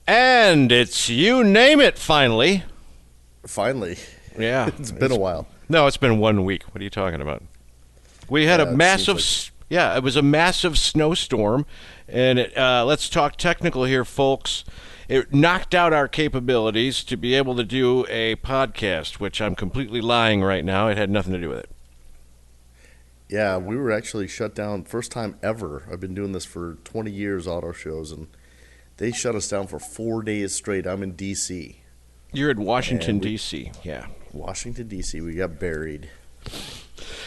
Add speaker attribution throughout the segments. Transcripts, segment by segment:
Speaker 1: And it's you name it, finally.
Speaker 2: Finally.
Speaker 1: Yeah.
Speaker 2: It's been a while.
Speaker 1: No, it's been 1 week. What are you talking about? We had a massive, it was a massive snowstorm. And let's talk technical here, folks. It knocked out our capabilities to be able to do a podcast, which I'm completely lying right now. It had nothing to do with it.
Speaker 2: Yeah, we were actually shut down first time ever. I've been doing this for 20 years, auto shows, and they shut us down for 4 days straight. I'm in D.C.
Speaker 1: You're in Washington, D.C., yeah.
Speaker 2: Washington, D.C. We got buried.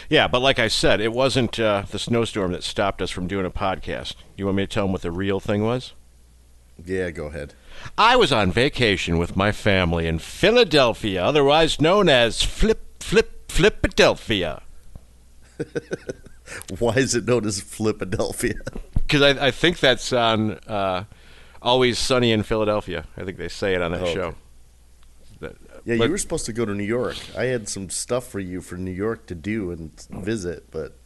Speaker 1: Yeah, but like I said, it wasn't the snowstorm that stopped us from doing a podcast. You want me to tell them what the real thing was?
Speaker 2: Yeah, go ahead.
Speaker 1: I was on vacation with my family in Philadelphia, otherwise known as Flipadelphia.
Speaker 2: Why is it known as Flipadelphia?
Speaker 1: Because I think that's on Always Sunny in Philadelphia. I think they say it on that show.
Speaker 2: Okay. Yeah, you were supposed to go to New York. I had some stuff for you for New York to do and visit, but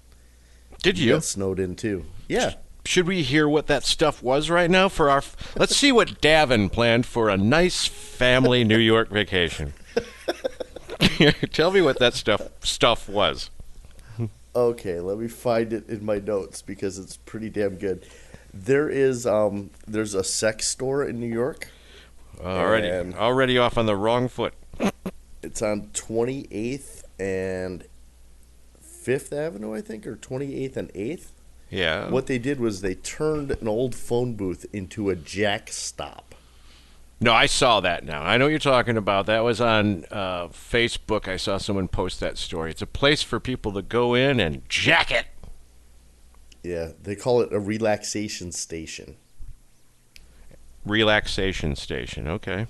Speaker 1: did you?
Speaker 2: Got snowed in too. Yeah.
Speaker 1: Should we hear what that stuff was right now for our? Let's see what Davin planned for a nice family New York vacation. Tell me what that stuff was.
Speaker 2: Okay, let me find it in my notes because it's pretty damn good. There's a sex store in New York.
Speaker 1: Already off on the wrong foot.
Speaker 2: It's on 28th and 5th Avenue, I think, or 28th and 8th.
Speaker 1: Yeah.
Speaker 2: What they did was they turned an old phone booth into a jack stop.
Speaker 1: No, I saw that now. I know what you're talking about. That was on Facebook. I saw someone post that story. It's a place for people to go in and jack it.
Speaker 2: Yeah, they call it a relaxation station.
Speaker 1: Relaxation station, okay.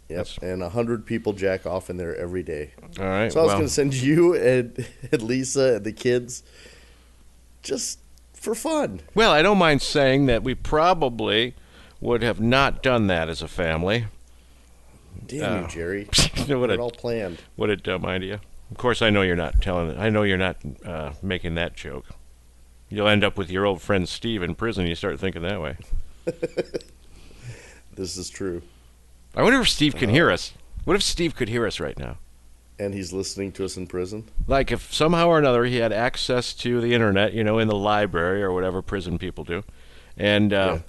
Speaker 2: Yep, and 100 people jack off in there every day.
Speaker 1: All right.
Speaker 2: So I was going to send you and Lisa and the kids just for fun.
Speaker 1: Well, I don't mind saying that we probably would have not done that as a family.
Speaker 2: Damn you, Jerry.
Speaker 1: It
Speaker 2: all planned.
Speaker 1: What a dumb idea. Of course, I know you're not telling it. I know you're not making that joke. You'll end up with your old friend Steve in prison. You start thinking that way.
Speaker 2: This is true.
Speaker 1: I wonder if Steve can hear us. What if Steve could hear us right now?
Speaker 2: And he's listening to us in prison?
Speaker 1: Like if somehow or another he had access to the internet, in the library or whatever prison people do, and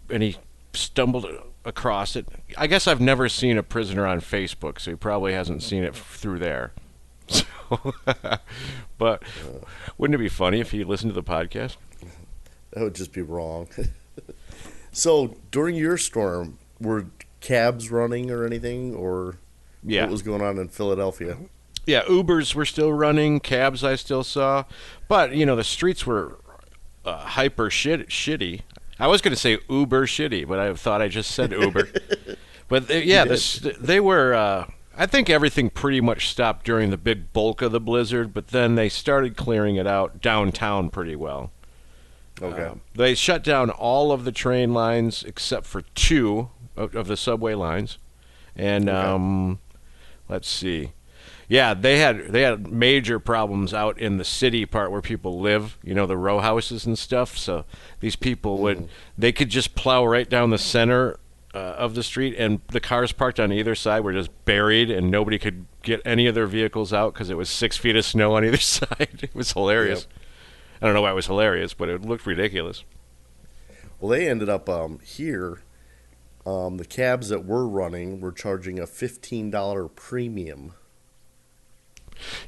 Speaker 1: he stumbled across it. I guess I've never seen a prisoner on Facebook, so he probably hasn't seen it through there. So, but wouldn't it be funny if he listened to the podcast?
Speaker 2: That would just be wrong. So during your storm, were cabs running or anything, or what was going on in Philadelphia?
Speaker 1: Yeah, Ubers were still running, cabs I still saw, but the streets were hyper shitty. I was going to say Uber shitty, but I thought I just said Uber. But they were. I think everything pretty much stopped during the big bulk of the blizzard, but then they started clearing it out downtown pretty well.
Speaker 2: Okay.
Speaker 1: They shut down all of the train lines except for 2 of the subway lines, and let's see. Yeah, they had major problems out in the city part where people live, the row houses and stuff. So these people they could just plow right down the center of the street, and the cars parked on either side were just buried, and nobody could get any of their vehicles out because it was 6 feet of snow on either side. It was hilarious. Yep. I don't know why it was hilarious, but it looked ridiculous.
Speaker 2: Well, they ended up here. The cabs that were running were charging a $15 premium.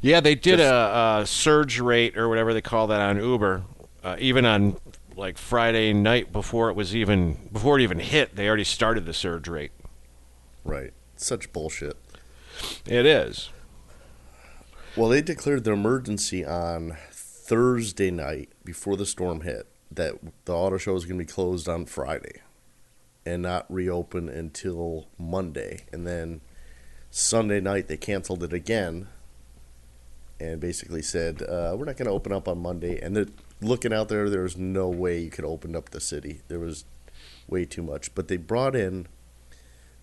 Speaker 1: Yeah, they did a surge rate or whatever they call that on Uber. Even on like Friday night before it even hit, they already started the surge rate.
Speaker 2: Right. Such bullshit.
Speaker 1: It is.
Speaker 2: Well, they declared the emergency on Thursday night before the storm hit that the auto show was going to be closed on Friday and not reopen until Monday. And then Sunday night they canceled it again and basically said, we're not going to open up on Monday. And they're looking out there was no way you could open up the city. There was way too much. But they brought in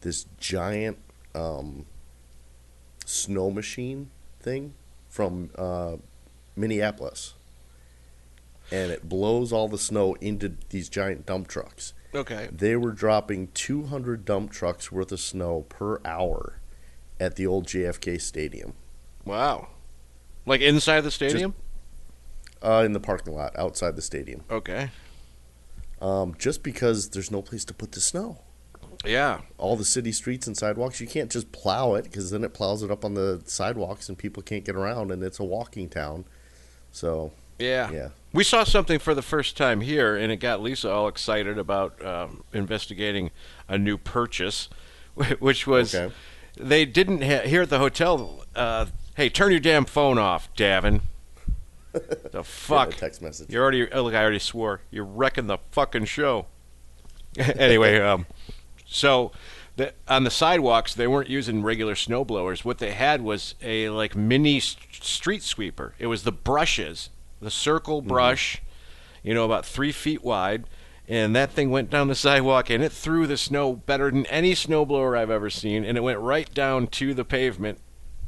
Speaker 2: this giant snow machine thing from Minneapolis. And it blows all the snow into these giant dump trucks.
Speaker 1: Okay.
Speaker 2: They were dropping 200 dump trucks worth of snow per hour at the old JFK Stadium.
Speaker 1: Wow. Like inside the
Speaker 2: Just
Speaker 1: stadium?
Speaker 2: in the parking lot outside the stadium.
Speaker 1: Okay.
Speaker 2: Just because there's no place to put the snow.
Speaker 1: Yeah.
Speaker 2: All the city streets and sidewalks, you can't just plow it because then it plows it up on the sidewalks and people can't get around, and it's a walking town. So,
Speaker 1: Yeah.
Speaker 2: yeah.
Speaker 1: We saw something for the first time here, and it got Lisa all excited about investigating a new purchase, which was
Speaker 2: Okay.
Speaker 1: they didn't here at the hotel. Hey, turn your damn phone off, Davin. The fuck?
Speaker 2: Yeah, text message.
Speaker 1: You're already. Oh, look, I already swore. You're wrecking the fucking show. Anyway, so on the sidewalks, they weren't using regular snow blowers. What they had was a like mini street sweeper. It was the brushes, the circle brush, about 3 feet wide, and that thing went down the sidewalk and it threw the snow better than any snowblower I've ever seen, and it went right down to the pavement.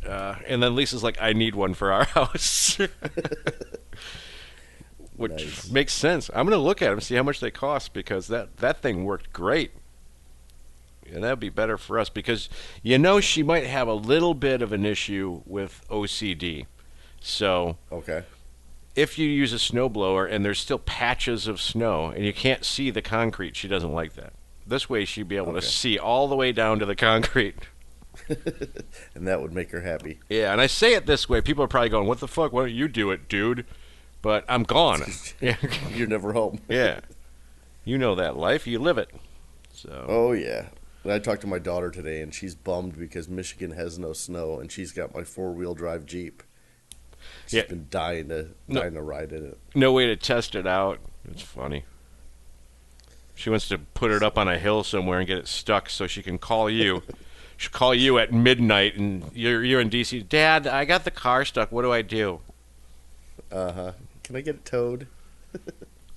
Speaker 1: And then Lisa's like, "I need one for our house," which
Speaker 2: Nice.
Speaker 1: makes sense. I'm gonna look at them, see how much they cost, because that thing worked great. And that'd be better for us because she might have a little bit of an issue with OCD. So
Speaker 2: Okay.
Speaker 1: if you use a snowblower and there's still patches of snow and you can't see the concrete, she doesn't like that. This way she'd be able to
Speaker 2: Okay.
Speaker 1: see all the way down to the concrete.
Speaker 2: And that would make her happy.
Speaker 1: Yeah, and I say it this way. People are probably going, "What the fuck? Why don't you do it, dude?" But I'm gone. Yeah.
Speaker 2: You're never home.
Speaker 1: Yeah. You know that life. You live it. So.
Speaker 2: Oh, yeah. And I talked to my daughter today, and she's bummed because Michigan has no snow, and she's got my 4-wheel drive Jeep. She's
Speaker 1: Yeah.
Speaker 2: been dying to ride in it.
Speaker 1: No way to test it out. It's funny. She wants to put it up on a hill somewhere and get it stuck so she can call you. She'll call you at midnight, and you're in D.C. "Dad, I got the car stuck. What do I do?"
Speaker 2: Uh-huh. Can I get it towed?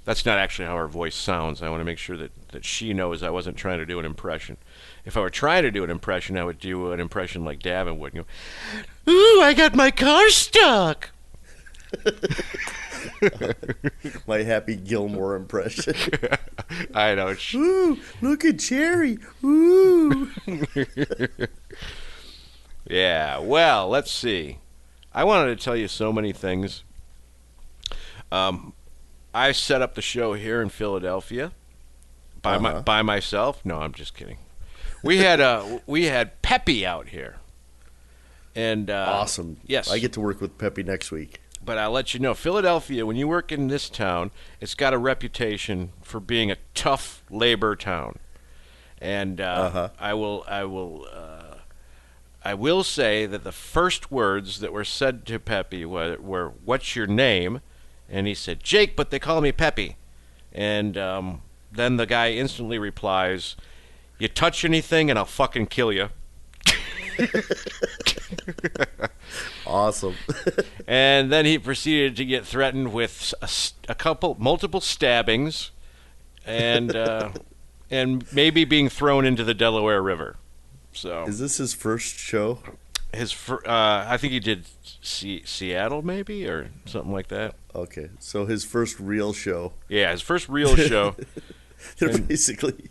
Speaker 1: That's not actually how her voice sounds. I want to make sure that she knows I wasn't trying to do an impression. If I were trying to do an impression, I would do an impression like Davin would. "Ooh, I got my car stuck."
Speaker 2: My Happy Gilmore impression.
Speaker 1: I know.
Speaker 2: Ooh, look at Jerry. Ooh.
Speaker 1: Yeah, well, let's see. I wanted to tell you so many things. I set up the show here in Philadelphia by myself. No, I'm just kidding. We had Peppy out here, and
Speaker 2: Awesome.
Speaker 1: Yes,
Speaker 2: I get to work with Peppy next week.
Speaker 1: But I'll let you know, Philadelphia, when you work in this town, it's got a reputation for being a tough labor town, and I will say that the first words that were said to Peppy were "What's your name?" And he said, "Jake, but they call me Peppy." And then the guy instantly replies, "You touch anything and I'll fucking kill you."
Speaker 2: Awesome.
Speaker 1: And then he proceeded to get threatened with multiple stabbings, and maybe being thrown into the Delaware River. So
Speaker 2: Is this his first show?
Speaker 1: I think he did Seattle maybe or something like that.
Speaker 2: Okay, so his first real show.
Speaker 1: Yeah, his first real show.
Speaker 2: They're basically,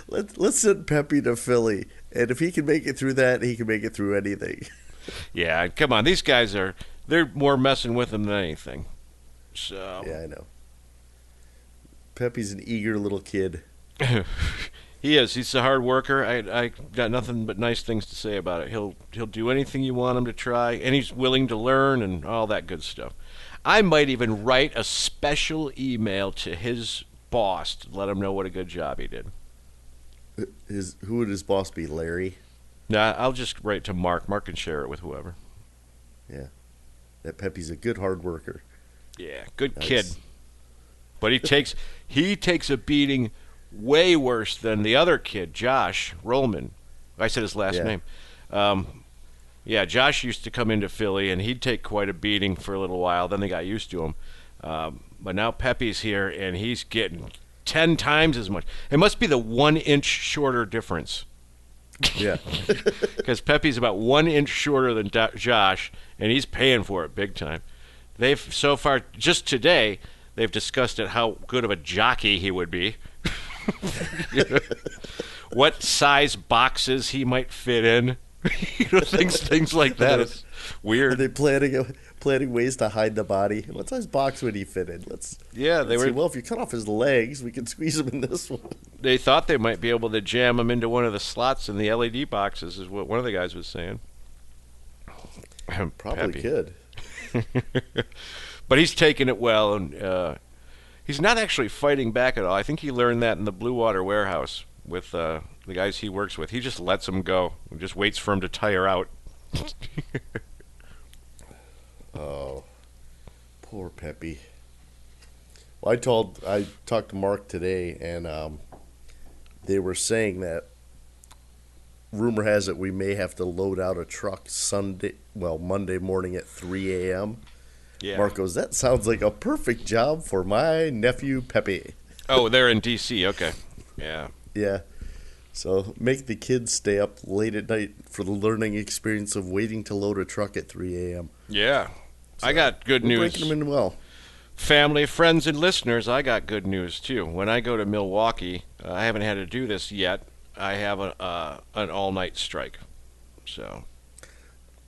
Speaker 2: let's send Peppy to Philly, and if he can make it through that, he can make it through anything.
Speaker 1: Yeah, come on, these guys they're more messing with him than anything. So
Speaker 2: Yeah, I know. Peppy's an eager little kid.
Speaker 1: he is. He's a hard worker. I got nothing but nice things to say about it. He'll do anything you want him to try, and he's willing to learn and all that good stuff. I might even write a special email to his boss to let him know what a good job he did.
Speaker 2: Who would his boss be? Larry?
Speaker 1: Nah, I'll just write to Mark. Mark can share it with whoever.
Speaker 2: Yeah. That Peppy's a good hard worker.
Speaker 1: Yeah, good
Speaker 2: Nice.
Speaker 1: kid. But he takes a beating way worse than the other kid, Josh Rollman. I said his last name. Yeah, Josh used to come into Philly, and he'd take quite a beating for a little while. Then they got used to him. But now Pepe's here, and he's getting 10 times as much. It must be the 1 inch shorter difference.
Speaker 2: Yeah.
Speaker 1: Because Pepe's about 1 inch shorter than Josh, and he's paying for it big time. They've so far, just today, they've discussed how good of a jockey he would be. What size boxes he might fit in. Things like that. It's
Speaker 2: Are
Speaker 1: weird.
Speaker 2: they planning ways to hide the body? What size box would he fit in? Let's see. Well, if you cut off his legs, we can squeeze him in this one.
Speaker 1: They thought they might be able to jam him into one of the slots in the LED boxes, is what one of the guys was saying.
Speaker 2: Probably could.
Speaker 1: But he's taking it well, and he's not actually fighting back at all. I think he learned that in the Blue Water warehouse with the guys he works with. He just lets them go and just waits for him to tire out.
Speaker 2: Oh, poor Peppy. Well, I talked to Mark today, and they were saying that rumor has it we may have to load out a truck Monday morning at 3 a.m.
Speaker 1: Yeah.
Speaker 2: Mark goes, that sounds like a perfect job for my nephew Peppy.
Speaker 1: Oh, they're in D.C. Okay. Yeah.
Speaker 2: Yeah. So make the kids stay up late at night for the learning experience of waiting to load a truck at 3 a.m.
Speaker 1: Yeah.
Speaker 2: So
Speaker 1: I got good
Speaker 2: we're
Speaker 1: news.
Speaker 2: breaking them in well.
Speaker 1: Family, friends, and listeners, I got good news, too. When I go to Milwaukee, I haven't had to do this yet. I have an all-night strike. So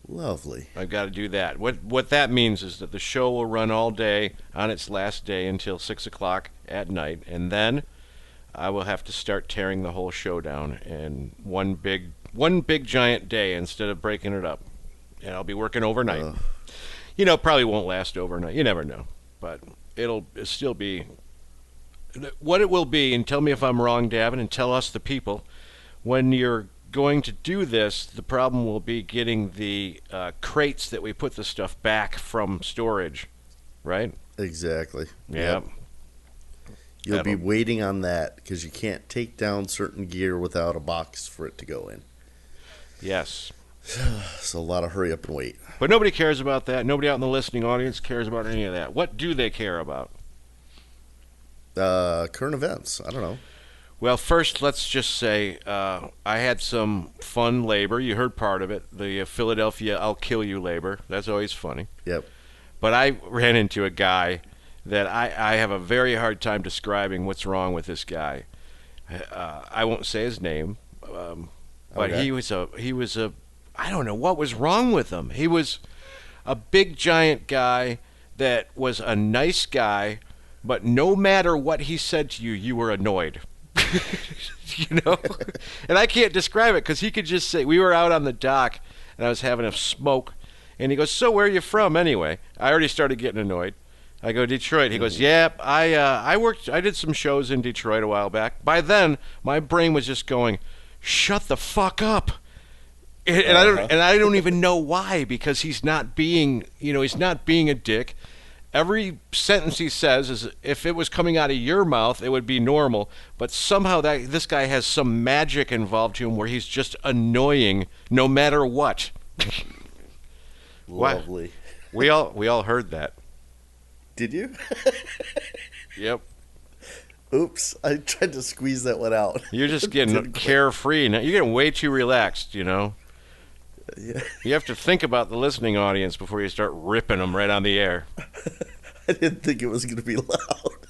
Speaker 2: Lovely.
Speaker 1: I've got to do that. What that means is that the show will run all day on its last day until 6 o'clock at night, and then I will have to start tearing the whole show down in one big giant day instead of breaking it up. And I'll be working overnight. Probably won't last overnight. You never know. But it'll still be what it will be, and tell me if I'm wrong, Davin, and tell us the people. When you're going to do this, the problem will be getting the crates that we put the stuff back from storage, right?
Speaker 2: Exactly.
Speaker 1: Yeah.
Speaker 2: Yep. You'll be waiting on that because you can't take down certain gear without a box for it to go in.
Speaker 1: Yes.
Speaker 2: So a lot of hurry up and wait.
Speaker 1: But nobody cares about that. Nobody out in the listening audience cares about any of that. What do they care about?
Speaker 2: Current events. I don't know.
Speaker 1: Well, first, let's just say I had some fun labor. You heard part of it, the Philadelphia I'll kill you labor. That's always funny.
Speaker 2: Yep.
Speaker 1: But I ran into a guy that I have a very hard time describing what's wrong with this guy. I won't say his name, but
Speaker 2: Okay.
Speaker 1: he was a I don't know what was wrong with him. He was a big giant guy that was a nice guy, but no matter what he said to you, you were annoyed. And I can't describe it because he could just say, we were out on the dock and I was having a smoke, and he goes, so where are you from anyway? I already started getting annoyed. I go, Detroit. He goes, yeah, I did some shows in Detroit a while back. By then my brain was just going, shut the fuck up. And I don't even know why, because he's not being a dick. Every sentence he says is, if it was coming out of your mouth, it would be normal. But somehow this guy has some magic involved to him where he's just annoying no matter what.
Speaker 2: Lovely.
Speaker 1: We all heard that.
Speaker 2: Did you?
Speaker 1: Yep.
Speaker 2: Oops. I tried to squeeze that one out.
Speaker 1: You're just getting carefree now. You're getting way too relaxed,
Speaker 2: Yeah.
Speaker 1: You have to think about the listening audience before you start ripping them right on the air.
Speaker 2: I didn't think it was going to be loud.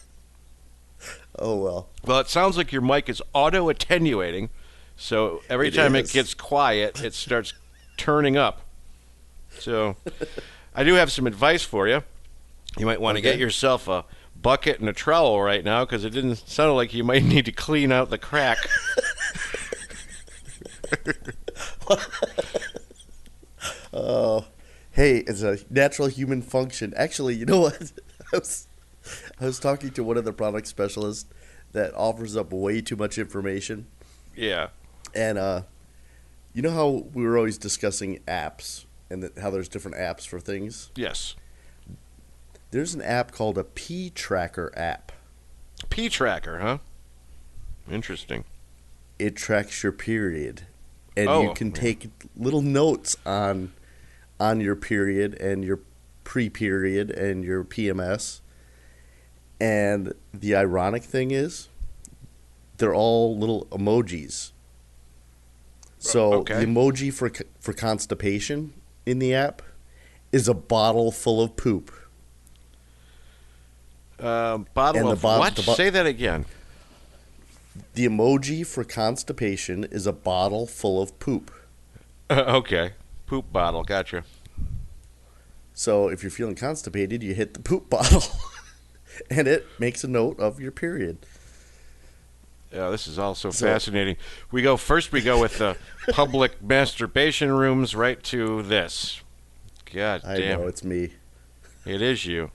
Speaker 2: Oh, well.
Speaker 1: Well, it sounds like your mic is auto-attenuating, so every time it gets quiet, it starts turning up. So I do have some advice for you. You might want to get yourself a bucket and a trowel right now, because it didn't sound like you might need to clean out the crack.
Speaker 2: Oh, hey, it's a natural human function. Actually, you know what? I was talking to one of the product specialists that offers up way too much information.
Speaker 1: Yeah.
Speaker 2: And you know how we were always discussing apps and how there's different apps for things?
Speaker 1: Yes.
Speaker 2: There's an app called a P Tracker app.
Speaker 1: P Tracker, huh? Interesting.
Speaker 2: It tracks your period, and you can take little notes on your period and your pre-period and your PMS. And the ironic thing is, they're all little emojis. So the emoji for constipation in the app is a bottle full of poop.
Speaker 1: Bottle of what? Say that again.
Speaker 2: The emoji for constipation is a bottle full of poop.
Speaker 1: Okay. Poop bottle. Gotcha.
Speaker 2: So if you're feeling constipated, you hit the poop bottle, and it makes a note of your period.
Speaker 1: Yeah, this is all so fascinating. We go with the public masturbation rooms right to this. God damn.
Speaker 2: I know, it's me.
Speaker 1: It is you.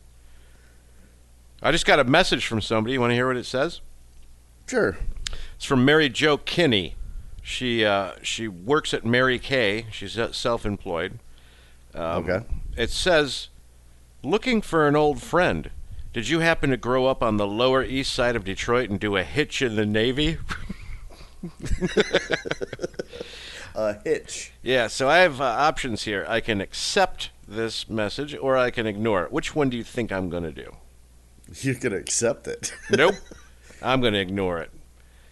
Speaker 1: I just got a message from somebody. You want to hear what it says?
Speaker 2: Sure.
Speaker 1: It's from Mary Jo Kinney. She works at Mary Kay. She's self-employed.
Speaker 2: Okay.
Speaker 1: It says, looking for an old friend. Did you happen to grow up on the Lower East Side of Detroit and do a hitch in the Navy?
Speaker 2: A hitch.
Speaker 1: Yeah, so I have options here. I can accept this message or I can ignore it. Which one do you think I'm going to do?
Speaker 2: You're going to accept it.
Speaker 1: Nope. I'm going to ignore it.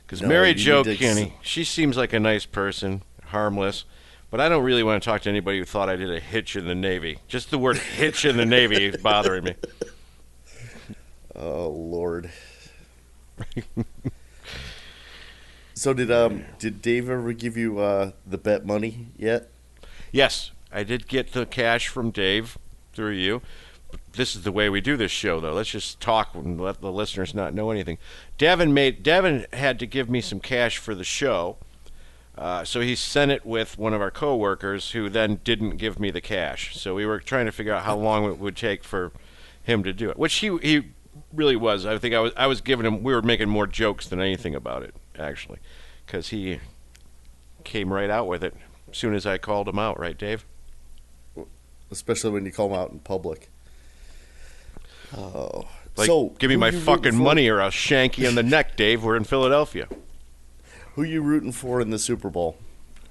Speaker 1: Because
Speaker 2: No,
Speaker 1: Mary
Speaker 2: you
Speaker 1: Jo
Speaker 2: need to
Speaker 1: Kinney, she seems like a nice person, harmless. But I don't really want to talk to anybody who thought I did a hitch in the Navy. Just the word hitch in the Navy is bothering me.
Speaker 2: Oh, Lord. So did Dave ever give you the bet money yet?
Speaker 1: Yes, I did get the cash from Dave through you. But this is the way we do this show, though. Let's just talk and let the listeners not know anything. Davin had to give me some cash for the show. So he sent it with one of our coworkers who then didn't give me the cash. So we were trying to figure out how long it would take for him to do it, which he really was. I think I was giving him. We were making more jokes than anything about it, actually, because he came right out with it as soon as I called him out. Right, Dave?
Speaker 2: Especially when you call them out in public. Oh,
Speaker 1: Like,
Speaker 2: so
Speaker 1: give me
Speaker 2: who
Speaker 1: my
Speaker 2: you
Speaker 1: fucking
Speaker 2: rooting for?
Speaker 1: money or I'll shank you in the neck, Dave. We're in Philadelphia.
Speaker 2: Who you rooting for in the Super Bowl?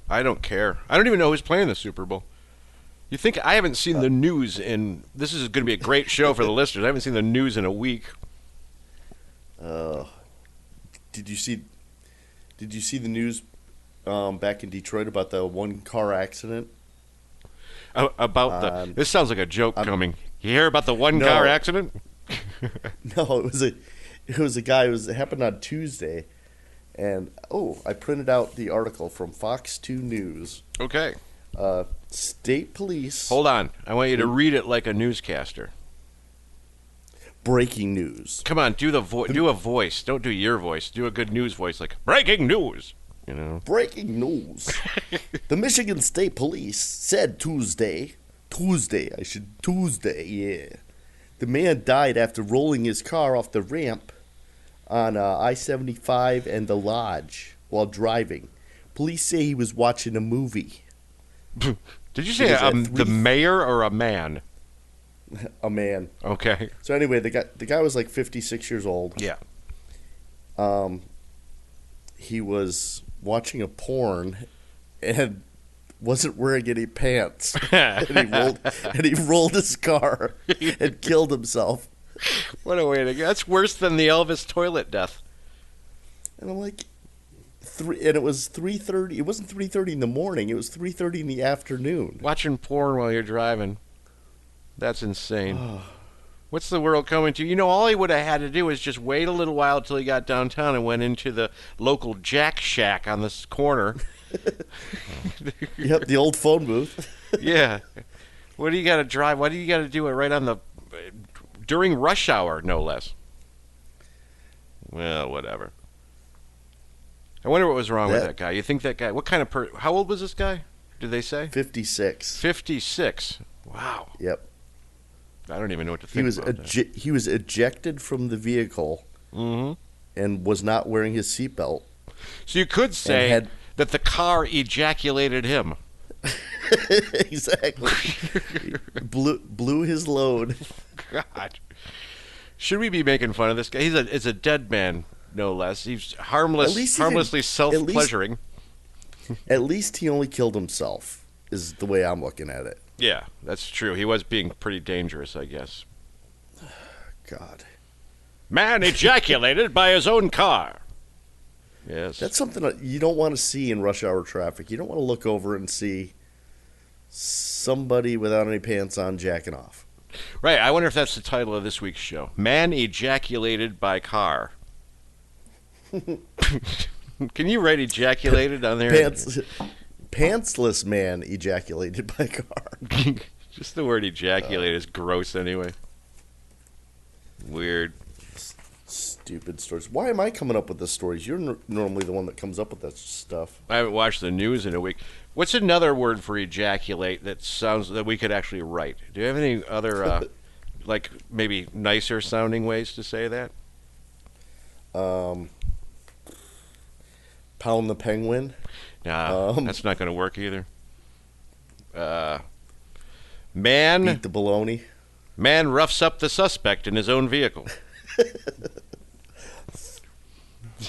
Speaker 1: I don't care. I don't even know who's playing the Super Bowl. You think I haven't seen the news in... This is going to be a great show for the listeners. I haven't seen the news in a week.
Speaker 2: Did you see the news back in Detroit about the one car accident?
Speaker 1: This sounds like a joke coming. You hear about the one-car accident?
Speaker 2: No, it was a guy. It happened on Tuesday, and I printed out the article from Fox 2 News.
Speaker 1: Okay.
Speaker 2: State police.
Speaker 1: Hold on. I want you to read it like a newscaster.
Speaker 2: Breaking news.
Speaker 1: Come on, do a voice. Don't do your voice. Do a good news voice like, breaking news. You know.
Speaker 2: Breaking news. The Michigan State Police said Tuesday, yeah. The man died after rolling his car off the ramp on I-75 and the Lodge while driving. Police say he was watching a movie.
Speaker 1: Did you say the mayor or a man?
Speaker 2: A man.
Speaker 1: Okay.
Speaker 2: So anyway, the guy was like 56 years old.
Speaker 1: Yeah.
Speaker 2: He was watching a porn and wasn't wearing any pants. and he rolled his car and killed himself.
Speaker 1: What a way to go. That's worse than the Elvis toilet death.
Speaker 2: And I'm like, and it was 3:30. It wasn't 3:30 in the morning. It was 3:30 in the afternoon.
Speaker 1: Watching porn while you're driving. That's insane. What's the world coming to? You know, all he would have had to do was just wait a little while till he got downtown and went into the local Jack Shack on this corner.
Speaker 2: Yep, the old phone booth.
Speaker 1: Yeah. What do you got to drive? Why do you got to do it right on during rush hour, no less? Well, whatever. I wonder what was wrong with that guy. You think that guy? What kind of how old was this guy? Did they say?
Speaker 2: 56.
Speaker 1: 56. Wow.
Speaker 2: Yep.
Speaker 1: I don't even know what to think about that.
Speaker 2: He was ejected from the vehicle and was not wearing his seatbelt.
Speaker 1: So you could say that the car ejaculated him.
Speaker 2: Exactly. blew his load.
Speaker 1: God. Should we be making fun of this guy? It's a dead man, no less. He's harmlessly self-pleasuring.
Speaker 2: At least he only killed himself, is the way I'm looking at it.
Speaker 1: Yeah, that's true. He was being pretty dangerous, I guess.
Speaker 2: God.
Speaker 1: Man ejaculated by his own car. Yes.
Speaker 2: That's something that you don't want to see in rush hour traffic. You don't want to look over and see somebody without any pants on jacking off.
Speaker 1: Right. I wonder if that's the title of this week's show. Man ejaculated by car. Can you write ejaculated on there?
Speaker 2: Pantsless man ejaculated by car.
Speaker 1: Just the word ejaculate is gross anyway. Weird.
Speaker 2: Stupid stories. Why am I coming up with the stories? You're normally the one that comes up with that stuff.
Speaker 1: I haven't watched the news in a week. What's another word for ejaculate that sounds that we could actually write? Do you have any other, like maybe nicer sounding ways to say that?
Speaker 2: Pound the penguin.
Speaker 1: Nah, that's not going to work either. Man.
Speaker 2: Beat the baloney.
Speaker 1: Man roughs up the suspect in his own vehicle.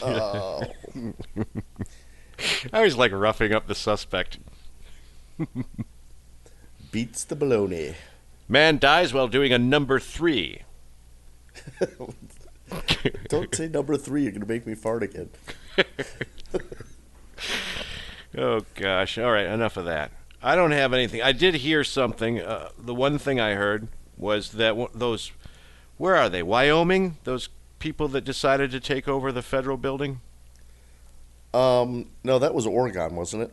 Speaker 2: Oh.
Speaker 1: I always like roughing up the suspect.
Speaker 2: Beats the baloney.
Speaker 1: Man dies while doing a number 3.
Speaker 2: Don't say number 3. You're going to make me fart again.
Speaker 1: Oh, gosh. All right, enough of that. I don't have anything. I did hear something. The one thing I heard was that those, where are they? Wyoming? Those people that decided to take over the federal building?
Speaker 2: No, that was Oregon, wasn't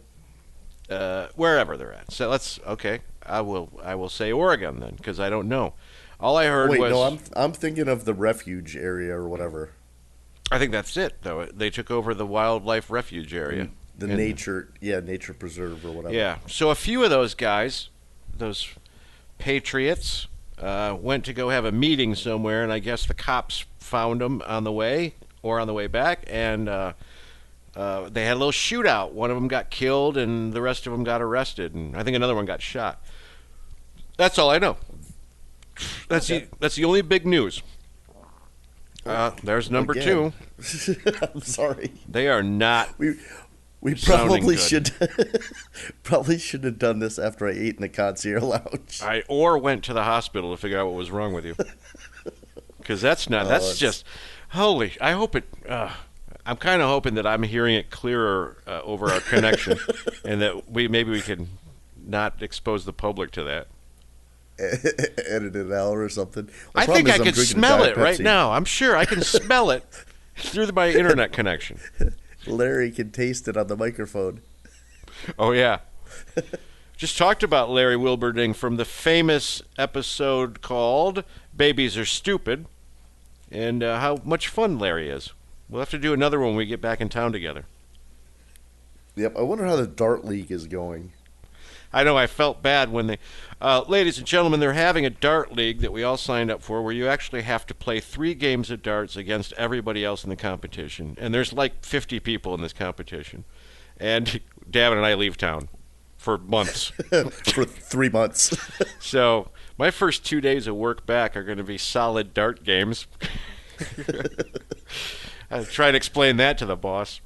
Speaker 2: it?
Speaker 1: Wherever they're at. So okay. I will say Oregon then, because I don't know. All I heard was.
Speaker 2: Wait, no, I'm thinking of the refuge area or whatever.
Speaker 1: I think that's it, though. They took over the wildlife refuge area.
Speaker 2: The nature preserve or whatever.
Speaker 1: Yeah. So a few of those guys, those patriots, went to go have a meeting somewhere, and I guess the cops found them on the way or on the way back, and they had a little shootout. One of them got killed, and the rest of them got arrested, and I think another one got shot. That's all I know. That's the only big news. There's number 2.
Speaker 2: I'm sorry.
Speaker 1: They are not.
Speaker 2: We probably should have done this after I ate in the concierge lounge.
Speaker 1: Or went to the hospital to figure out what was wrong with you. Because that's not. That's just holy. I hope it. I'm kind of hoping that I'm hearing it clearer over our connection, and that maybe we can not expose the public to that.
Speaker 2: Edit it out or something.
Speaker 1: I think I could smell it right now. I'm sure I can smell it through my internet connection.
Speaker 2: Larry can taste it on the microphone.
Speaker 1: Oh, yeah. Just talked about Larry Wilberding from the famous episode called Babies Are Stupid, and how much fun Larry is. We'll have to do another one when we get back in town together.
Speaker 2: Yep, I wonder how the Dart League is going.
Speaker 1: I know, I felt bad when they... ladies and gentlemen, they're having a dart league that we all signed up for where you actually have to play 3 games of darts against everybody else in the competition. And there's like 50 people in this competition. And Davin and I leave town for months.
Speaker 2: For 3 months.
Speaker 1: So my first 2 days of work back are going to be solid dart games. I'll try and explain that to the boss.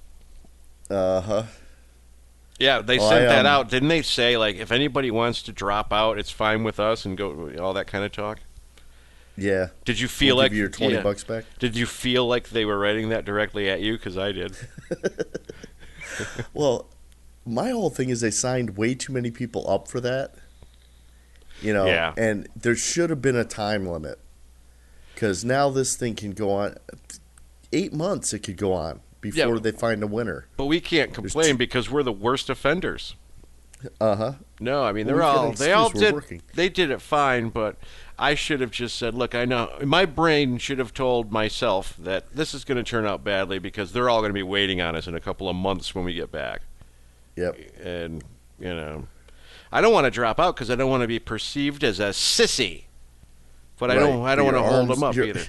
Speaker 2: Uh-huh.
Speaker 1: Yeah, they sent that out. Didn't they say, like, if anybody wants to drop out, it's fine with us and go, all that kind of talk?
Speaker 2: Yeah.
Speaker 1: Did you feel
Speaker 2: we'll
Speaker 1: like...
Speaker 2: give you your $20 back?
Speaker 1: Did you feel like they were writing that directly at you? Because I did.
Speaker 2: Well, my whole thing is they signed way too many people up for that. You know?
Speaker 1: Yeah.
Speaker 2: And there should have been a time limit. Because now this thing can go on... 8 months it could go on before they find a winner.
Speaker 1: But we can't complain because we're the worst offenders.
Speaker 2: Uh-huh.
Speaker 1: No, I mean, they did it fine, but I should have just said, look, I know, my brain should have told myself that this is going to turn out badly because they're all going to be waiting on us in a couple of months when we get back.
Speaker 2: Yep.
Speaker 1: And, you know, I don't want to drop out because I don't want to be perceived as a sissy, but I don't want to hold them up either.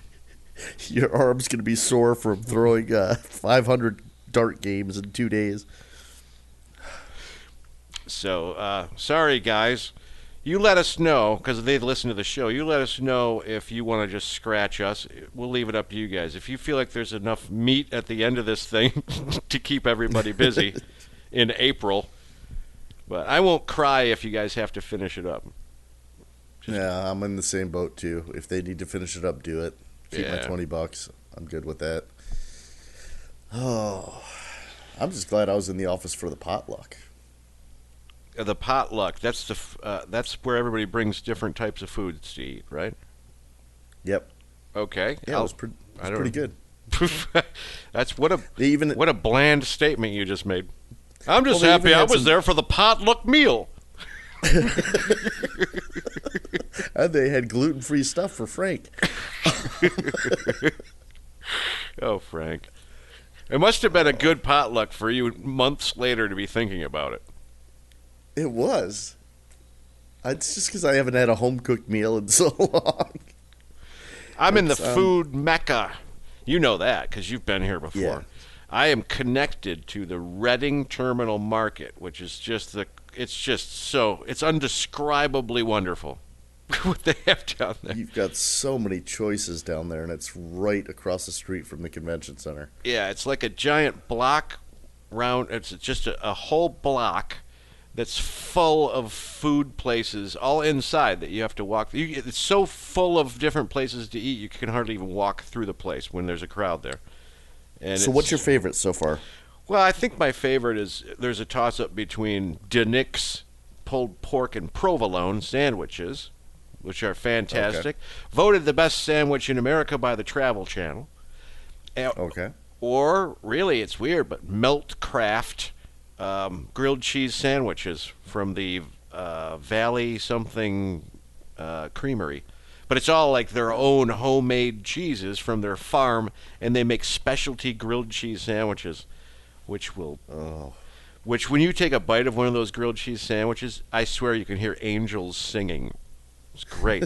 Speaker 2: Your arm's going to be sore from throwing 500 dart games in 2 days.
Speaker 1: So, sorry, guys. You let us know, because they listen to the show. You let us know if you want to just scratch us. We'll leave it up to you guys. If you feel like there's enough meat at the end of this thing to keep everybody busy in April. But I won't cry if you guys have to finish it up.
Speaker 2: Yeah, I'm in the same boat, too. If they need to finish it up, do it. Keep my $20. I'm good with that. Oh, I'm just glad I was in the office for the potluck.
Speaker 1: The potluck, that's where everybody brings different types of foods to eat, right?
Speaker 2: Yep.
Speaker 1: Okay.
Speaker 2: Yeah, it was pretty good.
Speaker 1: That's what
Speaker 2: They even
Speaker 1: a bland statement you just made. I'm just
Speaker 2: Well, they
Speaker 1: happy
Speaker 2: even
Speaker 1: I
Speaker 2: had
Speaker 1: was
Speaker 2: some-
Speaker 1: there for the potluck meal.
Speaker 2: and they had gluten-free stuff for Frank.
Speaker 1: Oh, Frank. It must have been a good potluck for you months later to be thinking about it.
Speaker 2: It was. It's just because I haven't had a home-cooked meal in so long.
Speaker 1: I'm in the
Speaker 2: It's,
Speaker 1: food mecca. You know that because you've been here before.
Speaker 2: Yeah.
Speaker 1: I am connected to the Reading Terminal Market, which is it's undescribably wonderful what they have down there.
Speaker 2: You've got so many choices down there, and it's right across the street from the convention center.
Speaker 1: Yeah, it's like a giant block round. It's just a whole block that's full of food places all inside that you have to walk. It's so full of different places to eat, you can hardly even walk through the place when there's a crowd there. And
Speaker 2: So what's your favorite so far?
Speaker 1: Well, I think my favorite is there's a toss-up between Denick's pulled pork and provolone sandwiches, which are fantastic. Voted the best sandwich in America by the Travel Channel.
Speaker 2: Okay.
Speaker 1: Or, really, it's weird, but Melt Craft grilled cheese sandwiches from the Valley something creamery. But it's all like their own homemade cheeses from their farm, and they make specialty grilled cheese sandwiches, which when you take a bite of one of those grilled cheese sandwiches, I swear you can hear angels singing. It's great.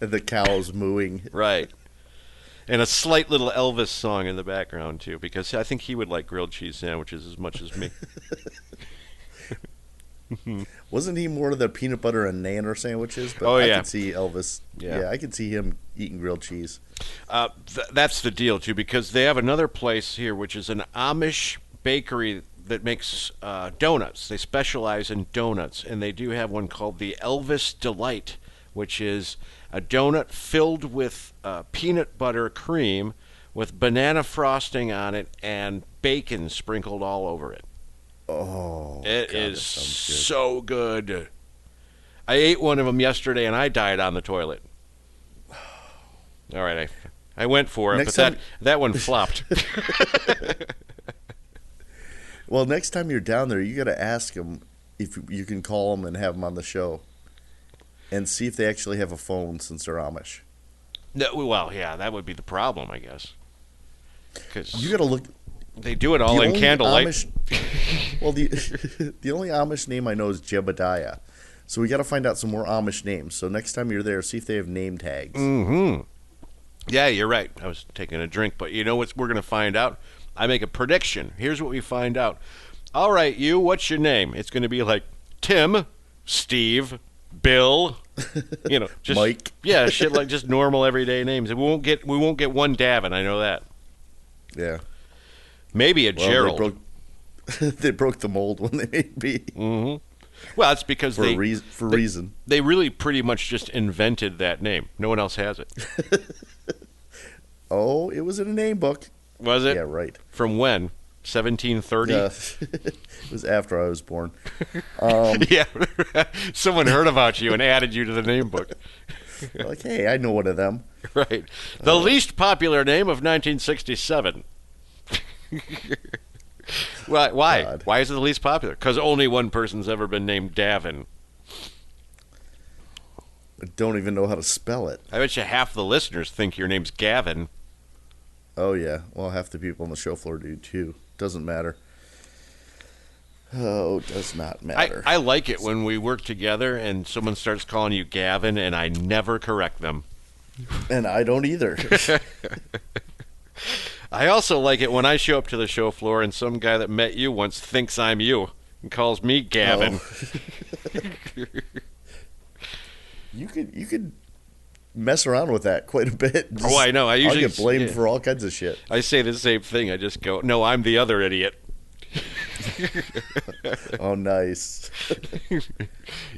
Speaker 2: And the cows mooing.
Speaker 1: Right. And a slight little Elvis song in the background, too, because I think he would like grilled cheese sandwiches as much as me.
Speaker 2: Wasn't he more of the peanut butter and nanner sandwiches? But
Speaker 1: Oh,
Speaker 2: I
Speaker 1: yeah.
Speaker 2: could see Elvis.
Speaker 1: Yeah.
Speaker 2: Yeah, I could see him eating grilled cheese.
Speaker 1: That's the deal, too, because they have another place here, which is an Amish bakery that makes donuts. They specialize in donuts, and they do have one called the Elvis Delight, which is a donut filled with peanut butter cream with banana frosting on it and bacon sprinkled all over it.
Speaker 2: Oh,
Speaker 1: It
Speaker 2: God,
Speaker 1: is
Speaker 2: that sounds good.
Speaker 1: so good. I ate one of them yesterday, and I died on the toilet. All right, I went for it,
Speaker 2: Next
Speaker 1: but
Speaker 2: time-
Speaker 1: that one flopped.
Speaker 2: Well, next time you're down there, you got to ask them if you can call them and have them on the show, and see if they actually have a phone since they're Amish.
Speaker 1: No, well, yeah, that would be the problem, I guess. Because
Speaker 2: You got to look.
Speaker 1: they do it all
Speaker 2: the
Speaker 1: in
Speaker 2: only
Speaker 1: candlelight.
Speaker 2: Well, the only Amish name I know is Jebediah, so we got to find out some more Amish names. So next time you're there, see if they have name tags.
Speaker 1: Mm-hmm. Yeah, you're right. I was taking a drink, but you know what we're going to find out? I make a prediction. Here's what we find out. All right, you, what's your name? It's going to be like Tim, Steve, Bill, just
Speaker 2: Mike.
Speaker 1: Yeah, shit like just normal everyday names. We won't get one Davin, I know that.
Speaker 2: Yeah.
Speaker 1: Maybe a
Speaker 2: Well,
Speaker 1: Gerald.
Speaker 2: they broke the mold when they made me
Speaker 1: Mm-hmm. Well, it's because
Speaker 2: for reason.
Speaker 1: they really pretty much just invented that name. No one else has it.
Speaker 2: Oh, it was in a name book.
Speaker 1: Was it?
Speaker 2: Yeah, right.
Speaker 1: From when? 1730?
Speaker 2: Yeah. It was after I was born.
Speaker 1: Yeah. Someone heard about you and added you to the name book.
Speaker 2: Like, hey, I know one of them.
Speaker 1: Right. The least popular name of 1967. Why?
Speaker 2: God.
Speaker 1: Why is it the least popular? Because only one person's ever been named Davin.
Speaker 2: I don't even know how to spell it.
Speaker 1: I bet you half the listeners think your name's Gavin.
Speaker 2: Oh, yeah. Well, half the people on the show floor do, too. Doesn't matter. Oh, does not matter.
Speaker 1: I like it when we work together and someone starts calling you Gavin and I never correct them.
Speaker 2: And I don't either.
Speaker 1: I also like it when I show up to the show floor and some guy that met you once thinks I'm you and calls me Gavin.
Speaker 2: Oh. You could mess around with that quite a bit.
Speaker 1: Oh, I know. I usually
Speaker 2: I'll get blamed for all kinds of shit.
Speaker 1: I say the same thing. I just go, no, I'm the other idiot.
Speaker 2: Oh, nice.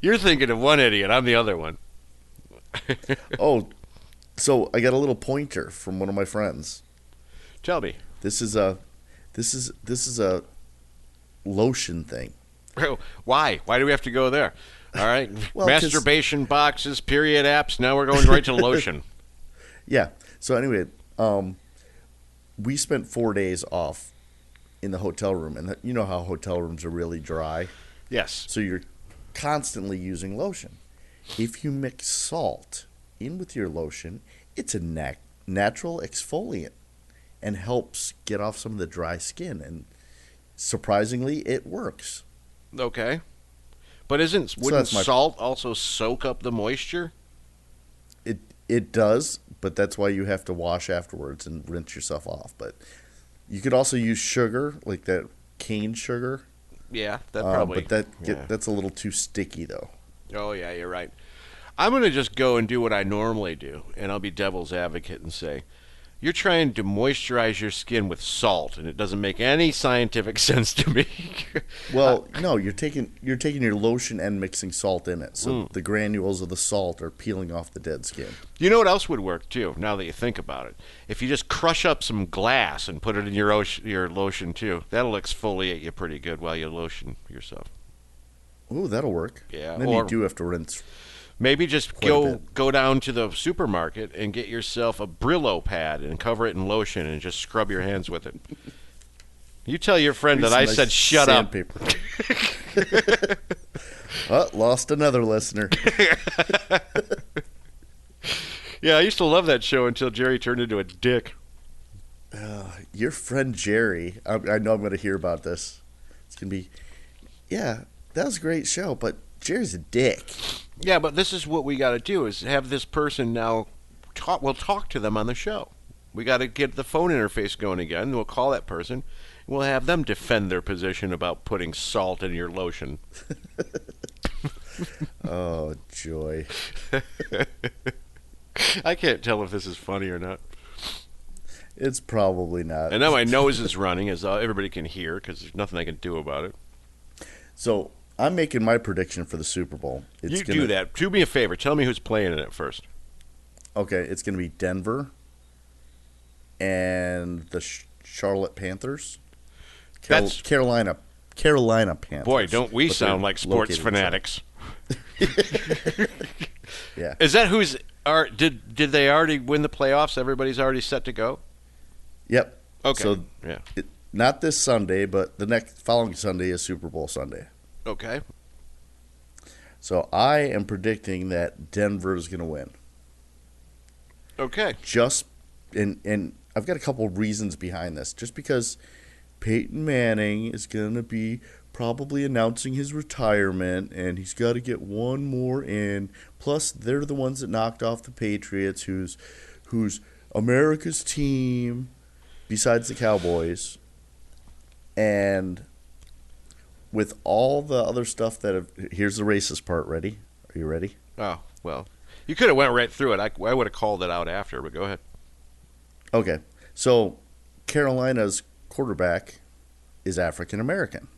Speaker 1: You're thinking of one idiot. I'm the other one.
Speaker 2: Oh, so I got a little pointer from one of my friends.
Speaker 1: Tell me.
Speaker 2: This is a lotion thing.
Speaker 1: Why? Why do we have to go there? All right.
Speaker 2: Well, 'cause-
Speaker 1: Masturbation boxes, period apps. Now we're going right to lotion.
Speaker 2: Yeah. So anyway, we spent 4 days off in the hotel room, and you know how hotel rooms are really dry,
Speaker 1: Yes.
Speaker 2: so you're constantly using lotion. If you mix salt in with your lotion, it's a natural exfoliant and helps get off some of the dry skin. And surprisingly, it works.
Speaker 1: Okay. But wouldn't salt also soak up the moisture?
Speaker 2: It does, but that's why you have to wash afterwards and rinse yourself off. But you could also use sugar, like that cane sugar.
Speaker 1: Yeah, that probably.
Speaker 2: But that's a little too sticky, though.
Speaker 1: Oh, yeah, you're right. I'm going to just go and do what I normally do, and I'll be devil's advocate and say, you're trying to moisturize your skin with salt, and it doesn't make any scientific sense to me.
Speaker 2: Well, no, you're taking your lotion and mixing salt in it, so the granules of the salt are peeling off the dead skin.
Speaker 1: You know what else would work, too, now that you think about it? If you just crush up some glass and put it in your lotion, too, that'll exfoliate you pretty good while you lotion yourself.
Speaker 2: Ooh, that'll work.
Speaker 1: Yeah.
Speaker 2: And then you do have to rinse.
Speaker 1: Maybe just go down to the supermarket and get yourself a Brillo pad and cover it in lotion and just scrub your hands with it. You tell your friend that I said shut up.
Speaker 2: Oh, lost another listener.
Speaker 1: Yeah, I used to love that show until Jerry turned into a dick.
Speaker 2: Your friend Jerry, I know I'm going to hear about this. It's going to be, yeah, that was a great show, but Jerry's a dick.
Speaker 1: Yeah, but this is what we got to do: is have this person now talk. We'll talk to them on the show. We got to get the phone interface going again. We'll call that person. We'll have them defend their position about putting salt in your lotion.
Speaker 2: Oh, joy!
Speaker 1: I can't tell if this is funny or not.
Speaker 2: It's probably not.
Speaker 1: And now my nose is running, as everybody can hear, because there's nothing I can do about it.
Speaker 2: So I'm making my prediction for the Super Bowl.
Speaker 1: Do that. Do me a favor. Tell me who's playing in it first.
Speaker 2: Okay, it's going to be Denver and the Charlotte Panthers. Carolina Panthers.
Speaker 1: Boy, don't we sound like sports fanatics.
Speaker 2: Yeah.
Speaker 1: Is that did they already win the playoffs? Everybody's already set to go?
Speaker 2: Yep.
Speaker 1: Okay.
Speaker 2: So
Speaker 1: yeah.
Speaker 2: Not this Sunday, but the following Sunday is Super Bowl Sunday.
Speaker 1: Okay.
Speaker 2: So I am predicting that Denver is going to win.
Speaker 1: Okay.
Speaker 2: And I've got a couple of reasons behind this. Just because Peyton Manning is going to be probably announcing his retirement, and he's got to get one more in. Plus, they're the ones that knocked off the Patriots, who's America's team, besides the Cowboys. And with all the other stuff here's the racist part. Ready? Are you ready?
Speaker 1: Oh, well. You could have went right through it. I would have called it out after, but go ahead.
Speaker 2: Okay. So Carolina's quarterback is African American.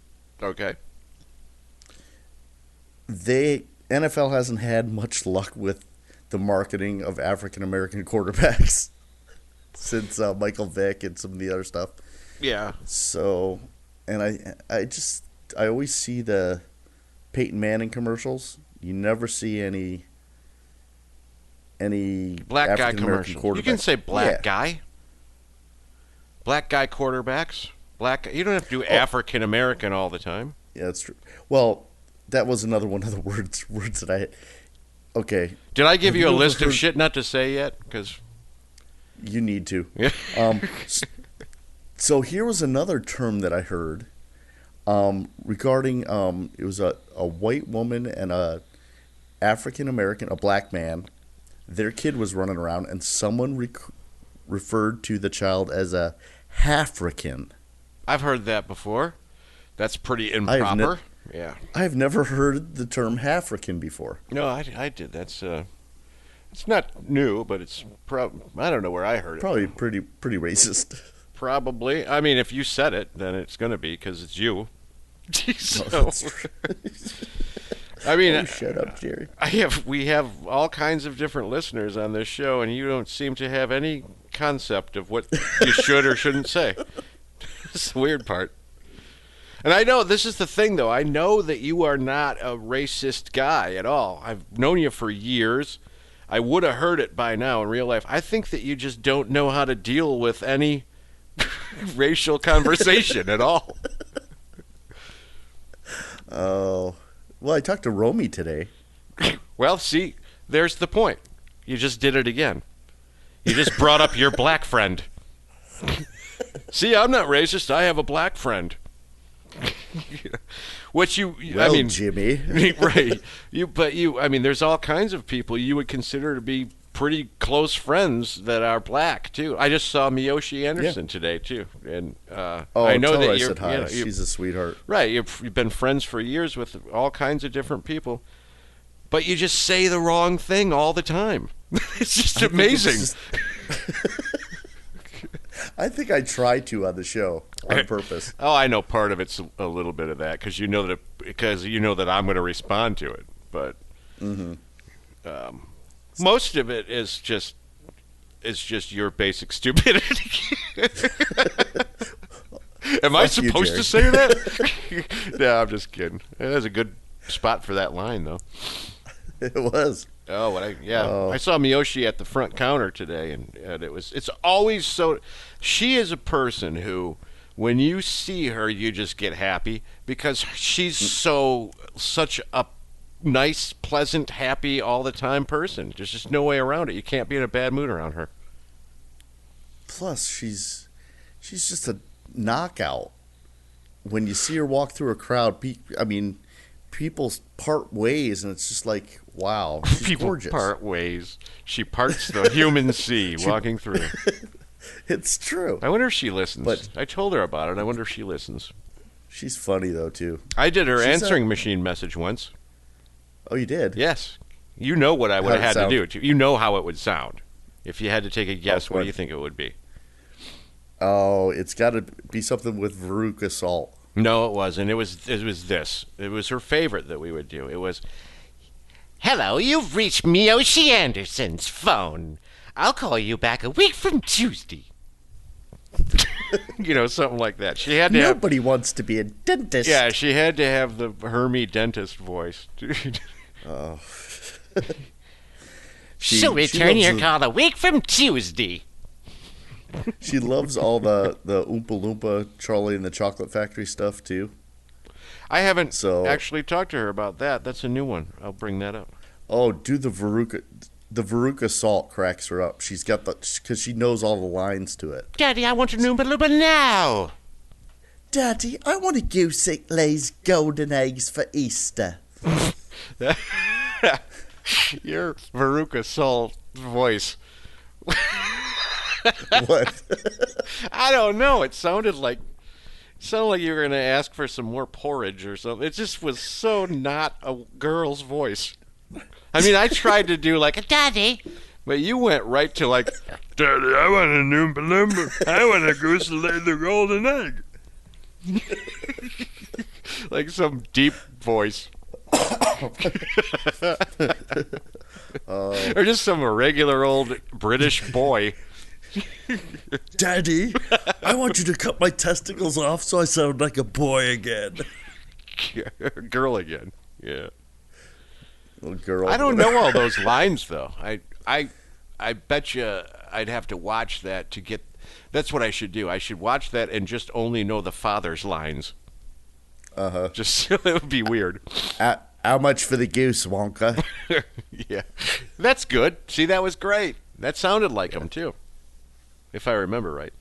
Speaker 1: Okay.
Speaker 2: NFL hasn't had much luck with the marketing of African American quarterbacks since Michael Vick and some of the other stuff.
Speaker 1: Yeah.
Speaker 2: So, and I always see the Peyton Manning commercials. You never see any
Speaker 1: black guy
Speaker 2: African-American
Speaker 1: commercials. You can say black guy. Black guy quarterbacks. You don't have to do African American all the time.
Speaker 2: Yeah, that's true. Well, that was another one of the words that I had. Okay.
Speaker 1: Did I give you a list of shit not to say yet? Because
Speaker 2: you need to.
Speaker 1: Yeah.
Speaker 2: So here was another term that I heard regarding it was a white woman and a African American, a black man. Their kid was running around, and someone referred to the child as a Halfrican. I've
Speaker 1: heard that before. That's pretty improper. Yeah.
Speaker 2: I've never heard the term Halfrican before.
Speaker 1: No, I did. That's it's not new, but it's I don't know where I heard it.
Speaker 2: Probably pretty racist.
Speaker 1: Probably. I mean, if you said it, then it's going to be because it's you.
Speaker 2: So,
Speaker 1: I mean,
Speaker 2: shut up, Jerry.
Speaker 1: We have all kinds of different listeners on this show, and you don't seem to have any concept of what you should or shouldn't say. It's the weird part. And I know this is the thing, though. I know that you are not a racist guy at all. I've known you for years. I would have heard it by now in real life. I think that you just don't know how to deal with any racial conversation at all.
Speaker 2: Oh, well, I talked to Romy today.
Speaker 1: Well, see, there's the point. You just did it again. You just brought up your black friend. See, I'm not racist. I have a black friend. Which
Speaker 2: Well,
Speaker 1: I mean,
Speaker 2: Jimmy.
Speaker 1: right? I mean, there's all kinds of people you would consider to be pretty close friends that are black too. I just saw Miyoshi Anderson today too, and I know
Speaker 2: tell her
Speaker 1: that
Speaker 2: I
Speaker 1: you're,
Speaker 2: said hi.
Speaker 1: you know, you-
Speaker 2: She's a sweetheart.
Speaker 1: right. You've been friends for years with all kinds of different people, but you just say the wrong thing all the time. It's just amazing.
Speaker 2: I think I try to on the show on purpose.
Speaker 1: Oh, I know part of it's a little bit of that because you know that I'm going to respond to it, but most of it is just your basic stupidity. Am I
Speaker 2: Fuck you,
Speaker 1: supposed to say that? No, I'm just kidding. That's a good spot for that line, though.
Speaker 2: It was.
Speaker 1: Oh, I saw Miyoshi at the front counter today, and it's always so. She is a person who, when you see her, you just get happy because she's such a nice, pleasant, happy all the time person. There's just no way around it. You can't be in a bad mood around her.
Speaker 2: Plus, she's just a knockout. When you see her walk through a crowd, people part ways, and it's just like, wow, she's
Speaker 1: People
Speaker 2: gorgeous.
Speaker 1: part ways. She parts the human sea walking through.
Speaker 2: It's true.
Speaker 1: I wonder if she listens.
Speaker 2: But-
Speaker 1: I told her about it. I wonder if she listens.
Speaker 2: She's funny though too.
Speaker 1: I did her
Speaker 2: She's
Speaker 1: answering machine message once.
Speaker 2: Oh, you did?
Speaker 1: Yes. You know what I would have
Speaker 2: How'd
Speaker 1: had
Speaker 2: it
Speaker 1: to do. You know how it would sound. If you had to take a guess, what do you think it would be?
Speaker 2: Oh, it's got to be something with Veruca Salt.
Speaker 1: No, it wasn't. It was this. It was her favorite that we would do. It was, "Hello, you've reached Miyoshi Anderson's phone. I'll call you back a week from Tuesday." Something like that. She had to
Speaker 2: Nobody wants to be a dentist.
Speaker 1: Yeah, she had to have the Hermie dentist voice.
Speaker 2: Oh.
Speaker 1: She'll return
Speaker 2: loves
Speaker 1: your
Speaker 2: the-
Speaker 1: call a week from Tuesday.
Speaker 2: She loves all the Oompa Loompa Charlie and the Chocolate Factory stuff too.
Speaker 1: I haven't
Speaker 2: So-
Speaker 1: actually talked to her about that. That's a new one. I'll bring that up.
Speaker 2: Oh, do the Veruca. The Veruca Salt cracks her up. She's got because she knows all the lines to it.
Speaker 1: Daddy, I want a Oompa Loompa now.
Speaker 2: Daddy, I want a goose that lays golden eggs for Easter.
Speaker 1: Your Veruca Salt voice.
Speaker 2: What?
Speaker 1: I don't know. It sounded like you were going to ask for some more porridge or something. It just was so not a girl's voice. I mean, I tried to do like a daddy, but you went right to like, "Daddy, I want a Oompa Loompa. I want a goose to lay the golden egg." Like some deep voice. Or just some regular old British boy.
Speaker 2: Daddy, I want you to cut my testicles off so I sound like a boy again.
Speaker 1: Girl again. Yeah.
Speaker 2: Little girl.
Speaker 1: I don't know all those lines though. I bet you I'd have to watch that to get. That's what I should do. I should watch that and just only know the father's lines. Just it would be weird.
Speaker 2: How much for the goose, Wonka?
Speaker 1: Yeah, that's good. See, that was great. That sounded like him too, if I remember right.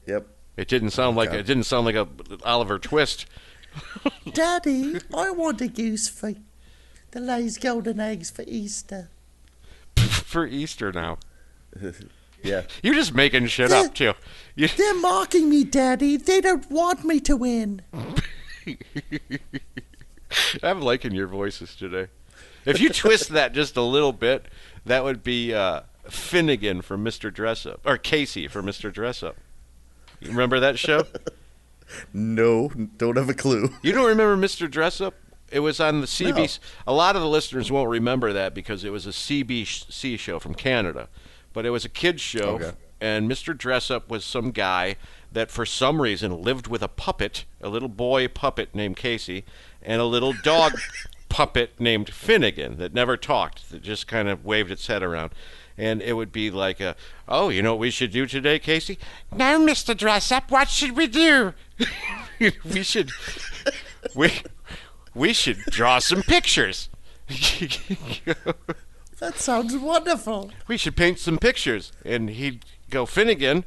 Speaker 2: Yep.
Speaker 1: It didn't sound like a Oliver Twist.
Speaker 2: Daddy, I want a goose that lays golden eggs for Easter.
Speaker 1: For Easter now.
Speaker 2: Yeah.
Speaker 1: You're just making shit up too.
Speaker 2: They're mocking me, Daddy. They don't want me to win.
Speaker 1: I'm liking your voices today. If you twist that just a little bit, that would be Finnegan from Mr. Dressup, or Casey from Mr. Dressup. You remember that show?
Speaker 2: No, don't have a clue.
Speaker 1: You don't remember Mr. Dressup? It was on the CBC.
Speaker 2: No.
Speaker 1: A lot of the listeners won't remember that because it was a CBC show from Canada. But it was a kids show,
Speaker 2: Okay.
Speaker 1: and Mr. Dressup was some guy that for some reason lived with a puppet, a little boy puppet named Casey, and a little dog puppet named Finnegan that never talked, that just kind of waved its head around. And it would be like, oh, you know what we should do today, Casey? No, Mr. Dress-Up, what should we do? we should draw some pictures.
Speaker 2: That sounds wonderful.
Speaker 1: We should paint some pictures. And he'd go, Finnegan,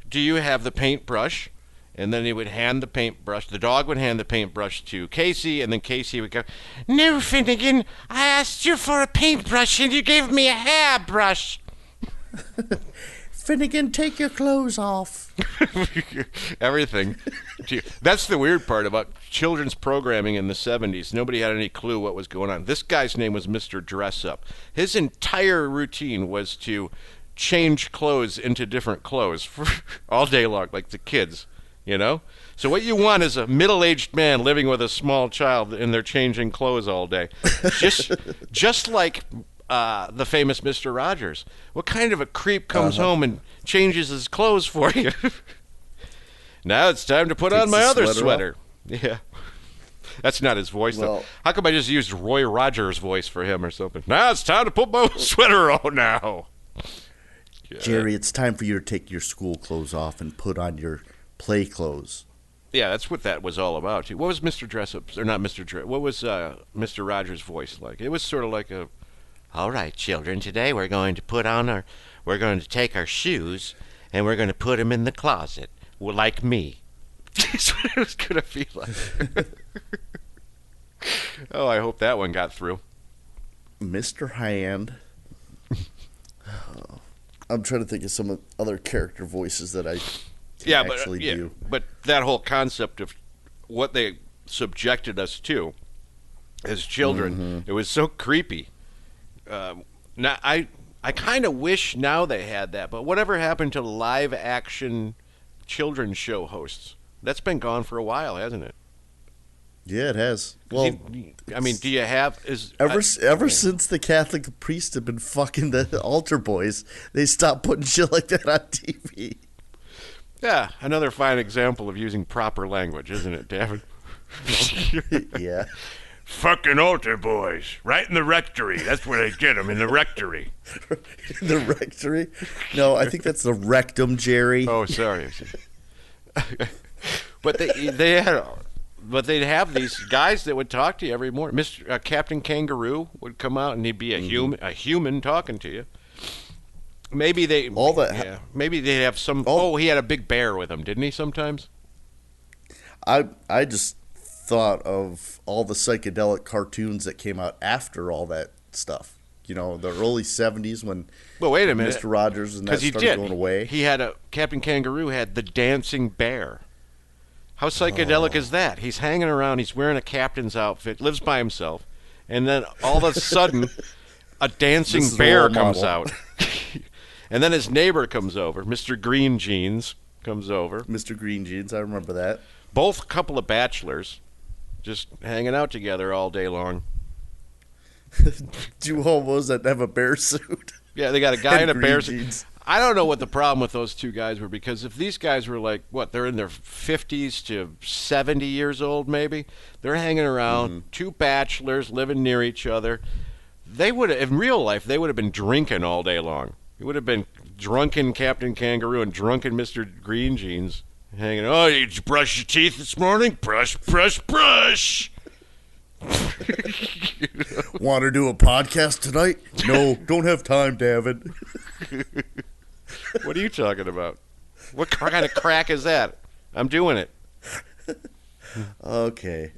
Speaker 1: do you have the paintbrush? And then he would hand the paintbrush. The dog would hand the paintbrush to Casey, and then Casey would go, no, Finnegan, I asked you for a paintbrush, and you gave me a hairbrush.
Speaker 2: Finnegan, take your clothes off.
Speaker 1: Everything. That's the weird part about children's programming in the 70s. Nobody had any clue what was going on. This guy's name was Mr. Dress-Up. His entire routine was to change clothes into different clothes all day long, like the kids. You know? So what you want is a middle-aged man living with a small child and they're changing clothes all day. Just like the famous Mr. Rogers. What kind of a creep comes home and changes his clothes for you? Now it's time to put on my other sweater. Yeah. That's not his voice, though. How come I just used Roy Rogers' voice for him or something? Now it's time to put my sweater on now.
Speaker 2: Yeah. Jerry, it's time for you to take your school clothes off and put on your play clothes.
Speaker 1: Yeah, that's what that was all about. What was Mr. Dress-Up, or not Mr. Dress, what was Mr. Rogers' voice like? It was sort of like a, all right, children, today we're going to take our shoes and we're going to put them in the closet, like me. That's what it was going to be like. Oh, I hope that one got through.
Speaker 2: Mr. Hand. I'm trying to think of some other character voices that I do.
Speaker 1: But that whole concept of what they subjected us to as children, it was so creepy. Now I kind of wish now they had that, but whatever happened to live action children's show hosts? That's been gone for a while, hasn't it?
Speaker 2: Yeah, it has. Well,
Speaker 1: I mean, do you have
Speaker 2: ever since the Catholic priests have been fucking the altar boys, they stopped putting shit like that on TV.
Speaker 1: Yeah, another fine example of using proper language, isn't it, Davin?
Speaker 2: Yeah.
Speaker 1: Fucking altar boys, right in the rectory. That's where they get them, in the rectory.
Speaker 2: The rectory? No, I think that's the rectum, Jerry.
Speaker 1: Oh, sorry. But they'd have these guys that would talk to you every morning. Captain Kangaroo would come out and he'd be a human talking to you. Maybe they'd have some. He had a big bear with him, didn't he? Sometimes.
Speaker 2: I just thought of all the psychedelic cartoons that came out after all that stuff. You know, the early '70s when.
Speaker 1: Well, wait a minute,
Speaker 2: Mr. Rogers and that started going away.
Speaker 1: He had Captain Kangaroo had the dancing bear. How psychedelic is that? He's hanging around. He's wearing a captain's outfit, lives by himself, and then all of a sudden, a dancing bear comes out. And then his neighbor comes over. Mr. Green Jeans comes over.
Speaker 2: Mr. Green Jeans, I remember that.
Speaker 1: Both a couple of bachelors, just hanging out together all day long.
Speaker 2: Two homos that have a bear suit.
Speaker 1: Yeah, they got a guy in a bear suit. I don't know what the problem with those two guys were, because if these guys were like, they're in their 50s to 70 years old maybe, they're hanging around, two bachelors living near each other. They would have, in real life, they would have been drinking all day long. It would have been drunken Captain Kangaroo and drunken Mr. Green Jeans hanging. Oh, did you brush your teeth this morning? Brush, brush, brush.
Speaker 2: Want to do a podcast tonight? No, don't have time, Davin.
Speaker 1: What are you talking about? What kind of crack is that? I'm doing it.
Speaker 2: Okay.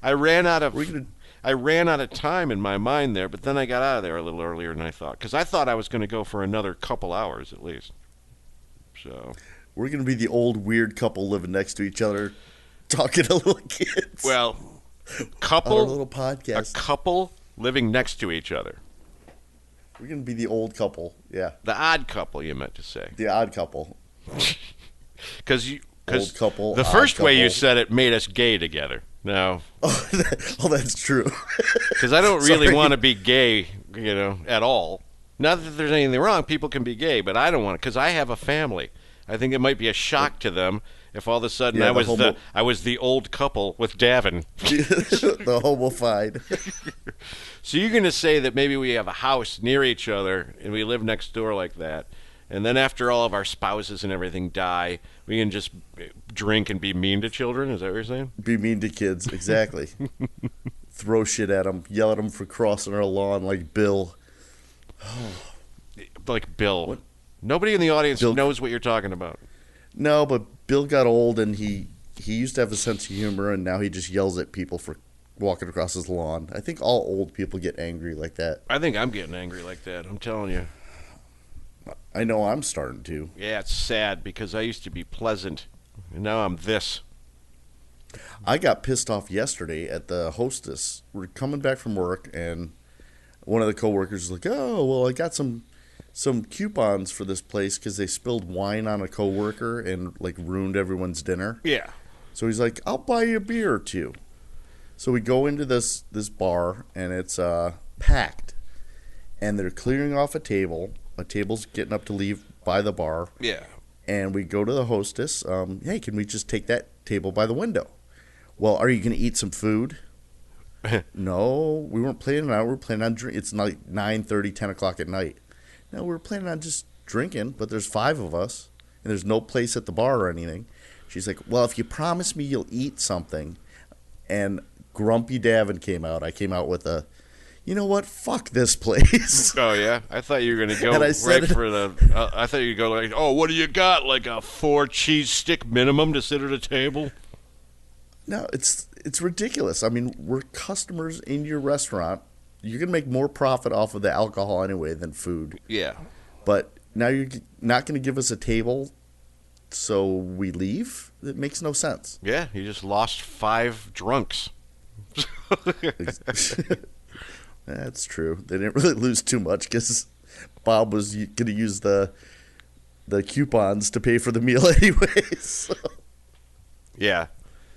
Speaker 1: I ran out of time in my mind there, but then I got out of there a little earlier than I thought, because I thought I was going to go for another couple hours at least. So
Speaker 2: we're going to be the old weird couple living next to each other, talking to little kids.
Speaker 1: Well,
Speaker 2: on our little podcast.
Speaker 1: A couple living next to each other.
Speaker 2: We're going to be the old couple, yeah.
Speaker 1: The odd couple, you meant to say.
Speaker 2: The odd couple.
Speaker 1: Because
Speaker 2: old couple.
Speaker 1: The first way you said it made us gay together. No.
Speaker 2: Oh, that's true.
Speaker 1: Because I don't really want to be gay, at all. Not that there's anything wrong. People can be gay, but I don't want to, because I have a family. I think it might be a shock to them If all of a sudden
Speaker 2: Yeah,
Speaker 1: I was the old couple with Davin.
Speaker 2: the homofied.
Speaker 1: So you're going to say that maybe we have a house near each other and we live next door like that, and then after all of our spouses and everything die, we can just drink and be mean to children? Is that what you're saying?
Speaker 2: Be mean to kids, exactly. Throw shit at them, yell at them for crossing our lawn like Bill.
Speaker 1: Like Bill.
Speaker 2: What?
Speaker 1: Nobody in the audience knows what you're talking about.
Speaker 2: No, but Bill got old, and he used to have a sense of humor, and now he just yells at people for walking across his lawn. I think all old people get angry like that.
Speaker 1: I think I'm getting angry like that. I'm telling you.
Speaker 2: I know I'm starting to.
Speaker 1: Yeah, it's sad because I used to be pleasant, and now I'm this.
Speaker 2: I got pissed off yesterday at the hostess. We're coming back from work, and one of the coworkers was like, "Oh, well, I got some coupons for this place because they spilled wine on a coworker and like ruined everyone's dinner."
Speaker 1: Yeah.
Speaker 2: So he's like, "I'll buy you a beer or two." So we go into this bar, and it's packed, and they're clearing off a table. A table's getting up to leave by the bar.
Speaker 1: Yeah.
Speaker 2: And we go to the hostess. Hey, can we just take that table by the window? Well, are you going to eat some food? No, we weren't planning on. We were planning on drinking. It's like 9:30, 10 o'clock at night. No, we were planning on just drinking, but there's 5 of us, and there's no place at the bar or anything. She's like, well, if you promise me you'll eat something. And Grumpy Davin came out. I came out with a, you know what, fuck this place.
Speaker 1: Oh, yeah? I thought you were going to go
Speaker 2: I
Speaker 1: thought you'd go like, oh, what do you got? Like a 4 cheese stick minimum to sit at a table?
Speaker 2: No, it's ridiculous. I mean, we're customers in your restaurant. You're going to make more profit off of the alcohol anyway than food.
Speaker 1: Yeah.
Speaker 2: But now you're not going to give us a table, so we leave? It makes no sense.
Speaker 1: Yeah, you just lost 5 drunks.
Speaker 2: That's true. They didn't really lose too much because Bob was going to use the coupons to pay for the meal anyway. So.
Speaker 1: Yeah,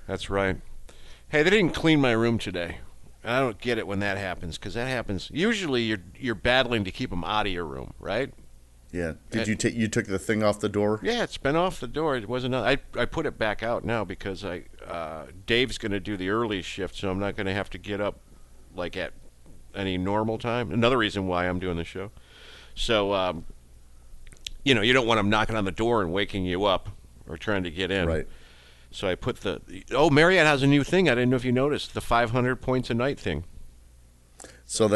Speaker 1: that's right. Hey, they didn't clean my room today. And I don't get it when that happens, because that happens. Usually you're battling to keep them out of your room, right?
Speaker 2: Yeah. Did you took the thing off the door?
Speaker 1: Yeah, it's been off the door. It wasn't. I put it back out now because Dave's going to do the early shift, so I'm not going to have to get up like at any normal time. Another reason why I'm doing the show. So, you don't want him knocking on the door and waking you up or trying to get in.
Speaker 2: Right.
Speaker 1: So I put Marriott has a new thing. I didn't know if you noticed, the 500 points a night thing.
Speaker 2: So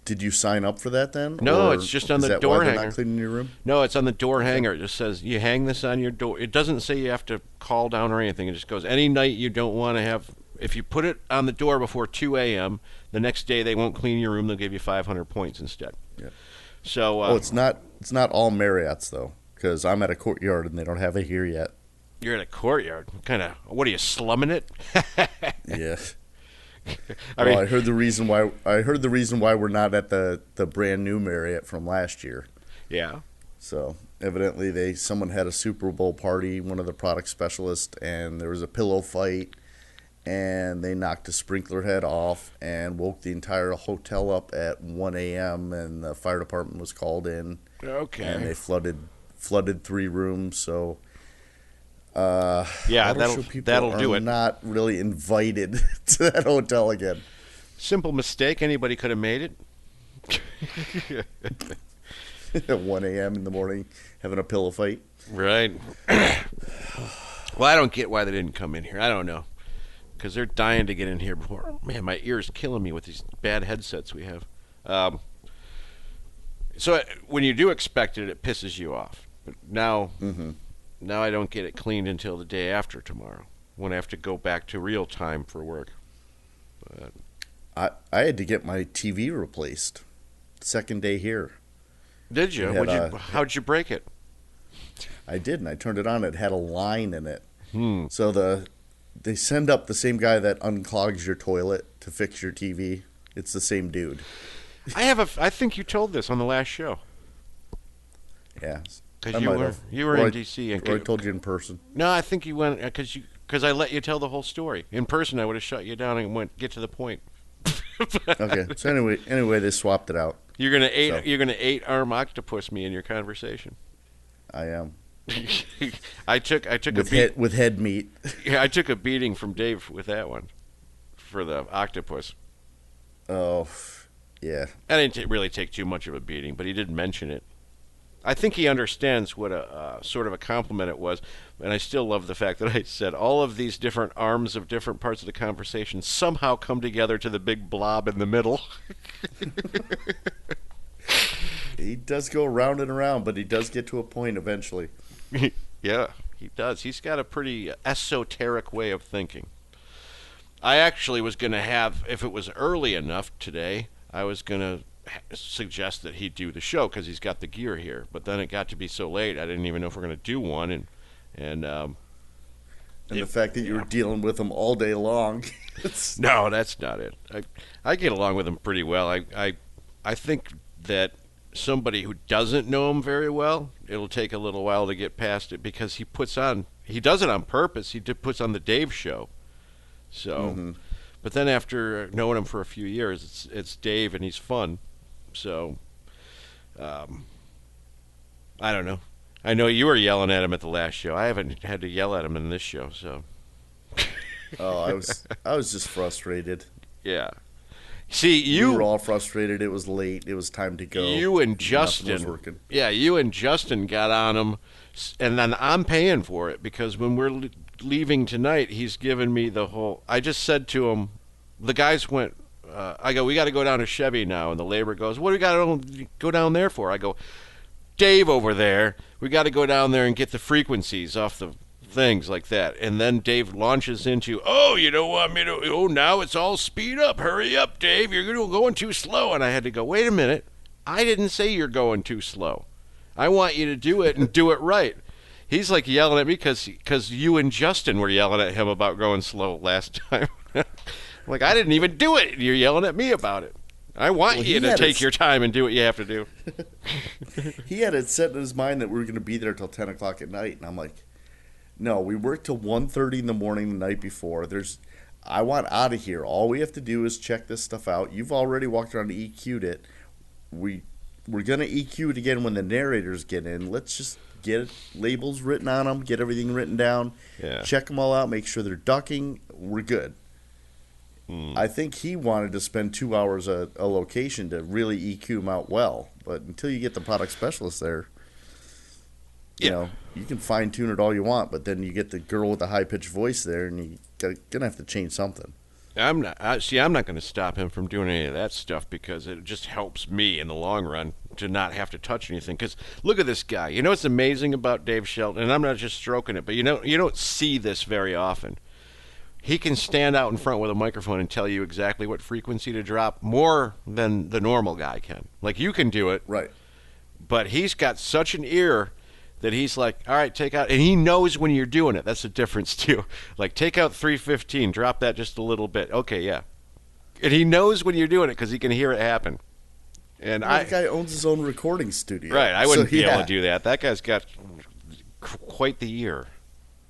Speaker 2: did you sign up for that then?
Speaker 1: No,
Speaker 2: or
Speaker 1: it's just on
Speaker 2: is
Speaker 1: the
Speaker 2: that
Speaker 1: door
Speaker 2: why they're
Speaker 1: hanger.
Speaker 2: not cleaning your room?
Speaker 1: No, it's on the door hanger. It just says you hang this on your door. It doesn't say you have to call down or anything. It just goes, any night you don't want to have, if you put it on the door before 2 a.m., the next day they won't clean your room. They'll give you 500 points instead.
Speaker 2: Yeah.
Speaker 1: So
Speaker 2: it's not all Marriotts though, because I'm at a Courtyard and they don't have it here yet.
Speaker 1: You're at a Courtyard. What are you, slumming it?
Speaker 2: Yeah.
Speaker 1: I
Speaker 2: heard the reason why we're not at the brand new Marriott from last year.
Speaker 1: Yeah.
Speaker 2: So evidently someone had a Super Bowl party, one of the product specialists, and there was a pillow fight, and they knocked a sprinkler head off and woke the entire hotel up at 1 a.m. and the fire department was called in.
Speaker 1: Okay.
Speaker 2: And they flooded 3 rooms. So.
Speaker 1: Yeah, that'll do it.
Speaker 2: Not really invited to that hotel again.
Speaker 1: Simple mistake. Anybody could have made it.
Speaker 2: At 1 a.m. in the morning, having a pillow fight.
Speaker 1: Right. Well, I don't get why they didn't come in here. I don't know, because they're dying to get in here before. Man, my ear's killing me with these bad headsets we have. So when you do expect it, it pisses you off. But now. Mm-hmm. Now I don't get it cleaned until the day after tomorrow, when I have to go back to real time for work. But
Speaker 2: I had to get my TV replaced. Second day here.
Speaker 1: Did you? How'd you break it?
Speaker 2: I did, and I turned it on. It had a line in it. So they send up the same guy that unclogs your toilet to fix your TV. It's the same dude.
Speaker 1: I think you told this on the last show.
Speaker 2: Yeah.
Speaker 1: Because you were in D.C.
Speaker 2: and I told you in person.
Speaker 1: No, I think you went because I let you tell the whole story. In person, I would have shut you down and get to the point.
Speaker 2: Okay. So anyway, they swapped it out.
Speaker 1: You're gonna 8-arm octopus me in your conversation.
Speaker 2: I am.
Speaker 1: I took
Speaker 2: with head meat.
Speaker 1: Yeah, I took a beating from Dave with that one for the octopus.
Speaker 2: Oh, yeah.
Speaker 1: I didn't really take too much of a beating, but he did mention it. I think he understands what a sort of a compliment it was, and I still love the fact that I said all of these different arms of different parts of the conversation somehow come together to the big blob in the middle.
Speaker 2: He does go around and around, but he does get to a point eventually.
Speaker 1: Yeah, he does. He's got a pretty esoteric way of thinking. I actually was going to have, if it was early enough today, I was going to suggest that he do the show because he's got the gear here. But then it got to be so late, I didn't even know if we're going to do one. And
Speaker 2: the fact that you were dealing with him all day long.
Speaker 1: No, that's not it. I get along with him pretty well. I think that somebody who doesn't know him very well, it'll take a little while to get past it because he does it on purpose. He puts on the Dave show. So, but then after knowing him for a few years, it's Dave and he's fun. So, I don't know. I know you were yelling at him at the last show. I haven't had to yell at him in this show. So,
Speaker 2: oh, I was just frustrated.
Speaker 1: Yeah. See,
Speaker 2: you were all frustrated. It was late. It was time to go.
Speaker 1: You and Justin, you and Justin got on him, and then I'm paying for it because when we're leaving tonight, he's giving me the whole. I just said to him, the guys went. I go, we got to go down to Chevy now, and the labor goes, what do we got to go down there for? I go, Dave over there. We got to go down there and get the frequencies off the things like that. And then Dave launches into, oh, you don't want me to, oh, now it's all speed up. Hurry up, Dave. You're going too slow. And I had to go, wait a minute. I didn't say you're going too slow. I want you to do it and do it right. He's like yelling at me because you and Justin were yelling at him about going slow last time. I'm like, I didn't even do it. You're yelling at me about it. I want you to take your time and do what you have to do.
Speaker 2: He had it set in his mind that we were going to be there till 10 o'clock at night. And I'm like, no, we worked till 1:30 in the morning the night before. I want out of here. All we have to do is check this stuff out. You've already walked around and EQ'd it. We're going to EQ it again when the narrators get in. Let's just get labels written on them, get everything written down, check them all out, make sure they're ducking. We're good. I think he wanted to spend 2 hours a location to really EQ them out well. But until you get the product specialist there, you know, you can fine tune it all you want, but then you get the girl with the high pitched voice there, and you're gonna have to change something.
Speaker 1: I'm not going to stop him from doing any of that stuff because it just helps me in the long run to not have to touch anything. Because look at this guy. You know what's amazing about Dave Shelton, and I'm not just stroking it, but you don't see this very often. He can stand out in front with a microphone and tell you exactly what frequency to drop more than the normal guy can. Like, you can do it.
Speaker 2: Right.
Speaker 1: But he's got such an ear that he's like, all right, take out, and he knows when you're doing it. That's the difference, too. Like, take out 315, drop that just a little bit. Okay, yeah. And he knows when you're doing it because he can hear it happen. And
Speaker 2: the guy owns his own recording studio.
Speaker 1: Right, I wouldn't be able to do that. That guy's got quite the ear.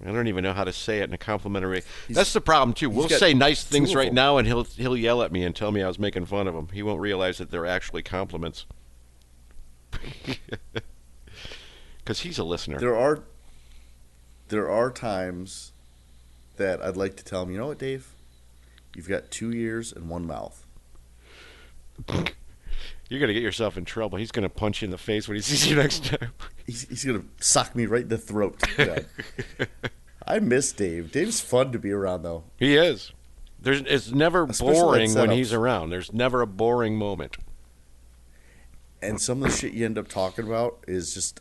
Speaker 1: I don't even know how to say it in a complimentary. That's the problem too. We'll say nice things right now, and he'll yell at me and tell me I was making fun of him. He won't realize that they're actually compliments. Because he's a listener.
Speaker 2: There are times that I'd like to tell him, you know what, Dave? You've got 2 ears and 1 mouth.
Speaker 1: You're going to get yourself in trouble. He's going to punch you in the face when he sees you next time.
Speaker 2: He's going to sock me right in the throat. Yeah. I miss Dave. Dave's fun to be around, though.
Speaker 1: He is. It's never boring when he's around. There's never a boring moment.
Speaker 2: And some of the shit you end up talking about is just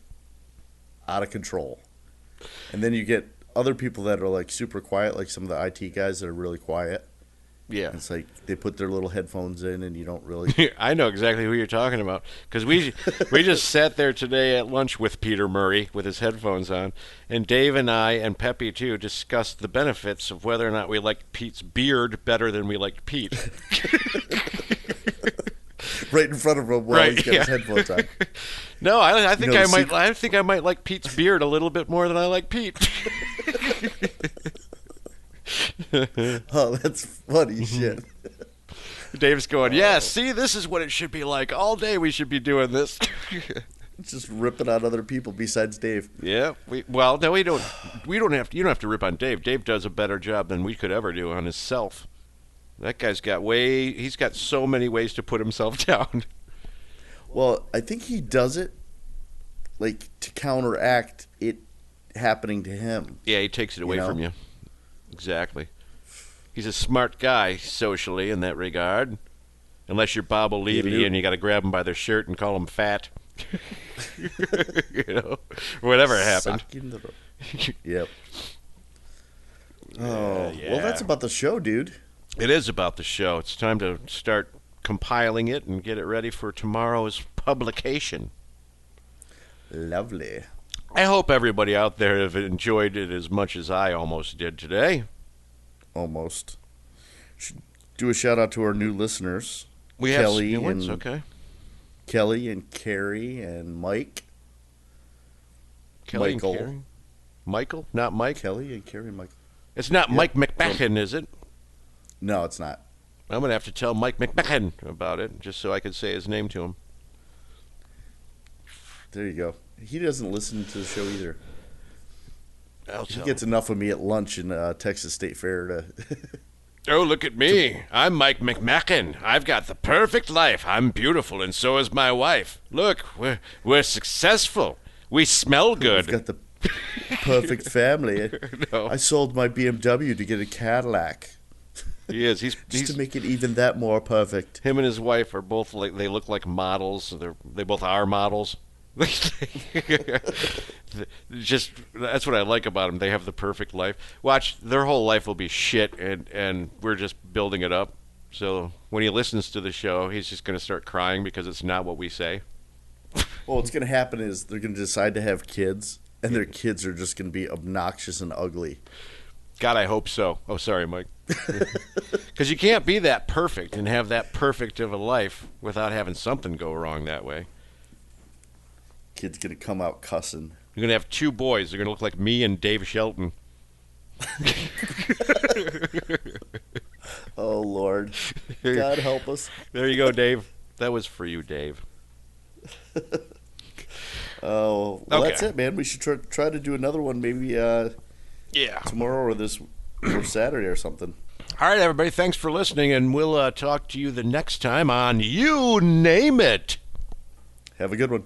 Speaker 2: out of control. And then you get other people that are like super quiet, like some of the IT guys that are really quiet.
Speaker 1: Yeah.
Speaker 2: It's like they put their little headphones in and you don't really...
Speaker 1: I know exactly who you're talking about. Because we just sat there today at lunch with Peter Murray with his headphones on. And Dave and I, and Peppy too, discussed the benefits of whether or not we liked Pete's beard better than we liked Pete.
Speaker 2: Right in front of him while he's got his headphones on.
Speaker 1: No, I think I think I might like Pete's beard a little bit more than I like Pete.
Speaker 2: Oh, that's funny shit.
Speaker 1: Dave's going, yeah, see, this is what it should be like. All day we should be doing this.
Speaker 2: Just ripping on other people besides Dave.
Speaker 1: Yeah. Well, no, we don't. We don't have. You don't have to rip on Dave. Dave does a better job than we could ever do on himself. That guy's got He's got so many ways to put himself down.
Speaker 2: Well, I think he does it like to counteract it happening to him.
Speaker 1: Yeah, he takes it away from you. Exactly. He's a smart guy socially in that regard. Unless you're Bob O'Leary and you got to grab him by their shirt and call him fat. Whatever happened.
Speaker 2: Yep. Oh,
Speaker 1: yeah.
Speaker 2: Well, that's about the show, dude.
Speaker 1: It is about the show. It's time to start compiling it and get it ready for tomorrow's publication.
Speaker 2: Lovely.
Speaker 1: I hope everybody out there have enjoyed it as much as I almost did today.
Speaker 2: Almost. Should do a shout out to our new listeners.
Speaker 1: We
Speaker 2: Kelly
Speaker 1: have new ones,
Speaker 2: and
Speaker 1: okay.
Speaker 2: Kelly and Carrie and Mike.
Speaker 1: Kelly
Speaker 2: Michael.
Speaker 1: and Carrie? Michael? Not Mike?
Speaker 2: Kelly and Carrie and Michael.
Speaker 1: It's not Mike McMahon, is it?
Speaker 2: No, it's not.
Speaker 1: I'm going to have to tell Mike McMahon about it just so I can say his name to him.
Speaker 2: There you go. He doesn't listen to the show either.
Speaker 1: He
Speaker 2: gets enough of me at lunch in Texas State Fair to...
Speaker 1: Oh, look at me. I'm Mike McMahon. I've got the perfect life. I'm beautiful, and so is my wife. Look, we're successful. We smell good.
Speaker 2: We've got the perfect family.
Speaker 1: No.
Speaker 2: I sold my BMW to get a Cadillac.
Speaker 1: He is. He's
Speaker 2: to make it even that more perfect.
Speaker 1: Him and his wife are both they look like models. They both are models. Just that's what I like about them. They have the perfect life. Watch, their whole life will be shit, and we're just building it up. So when he listens to the show, he's just going to start crying because it's not what we say.
Speaker 2: Well, what's going to happen is they're going to decide to have kids, and their kids are just going to be obnoxious and ugly.
Speaker 1: God, I hope so. Oh, sorry, Mike. Because you can't be that perfect and have that perfect of a life without having something go wrong that way.
Speaker 2: Kid's going to come out cussing.
Speaker 1: You're going to have two boys. They're going to look like me and Dave Shelton.
Speaker 2: Oh, Lord. God help us.
Speaker 1: There you go, Dave. That was for you, Dave.
Speaker 2: Oh, well,
Speaker 1: Okay.
Speaker 2: That's it, man. We should try to do another one maybe tomorrow or Saturday or something.
Speaker 1: All right, everybody. Thanks for listening, and we'll talk to you the next time on You Name It.
Speaker 2: Have a good one.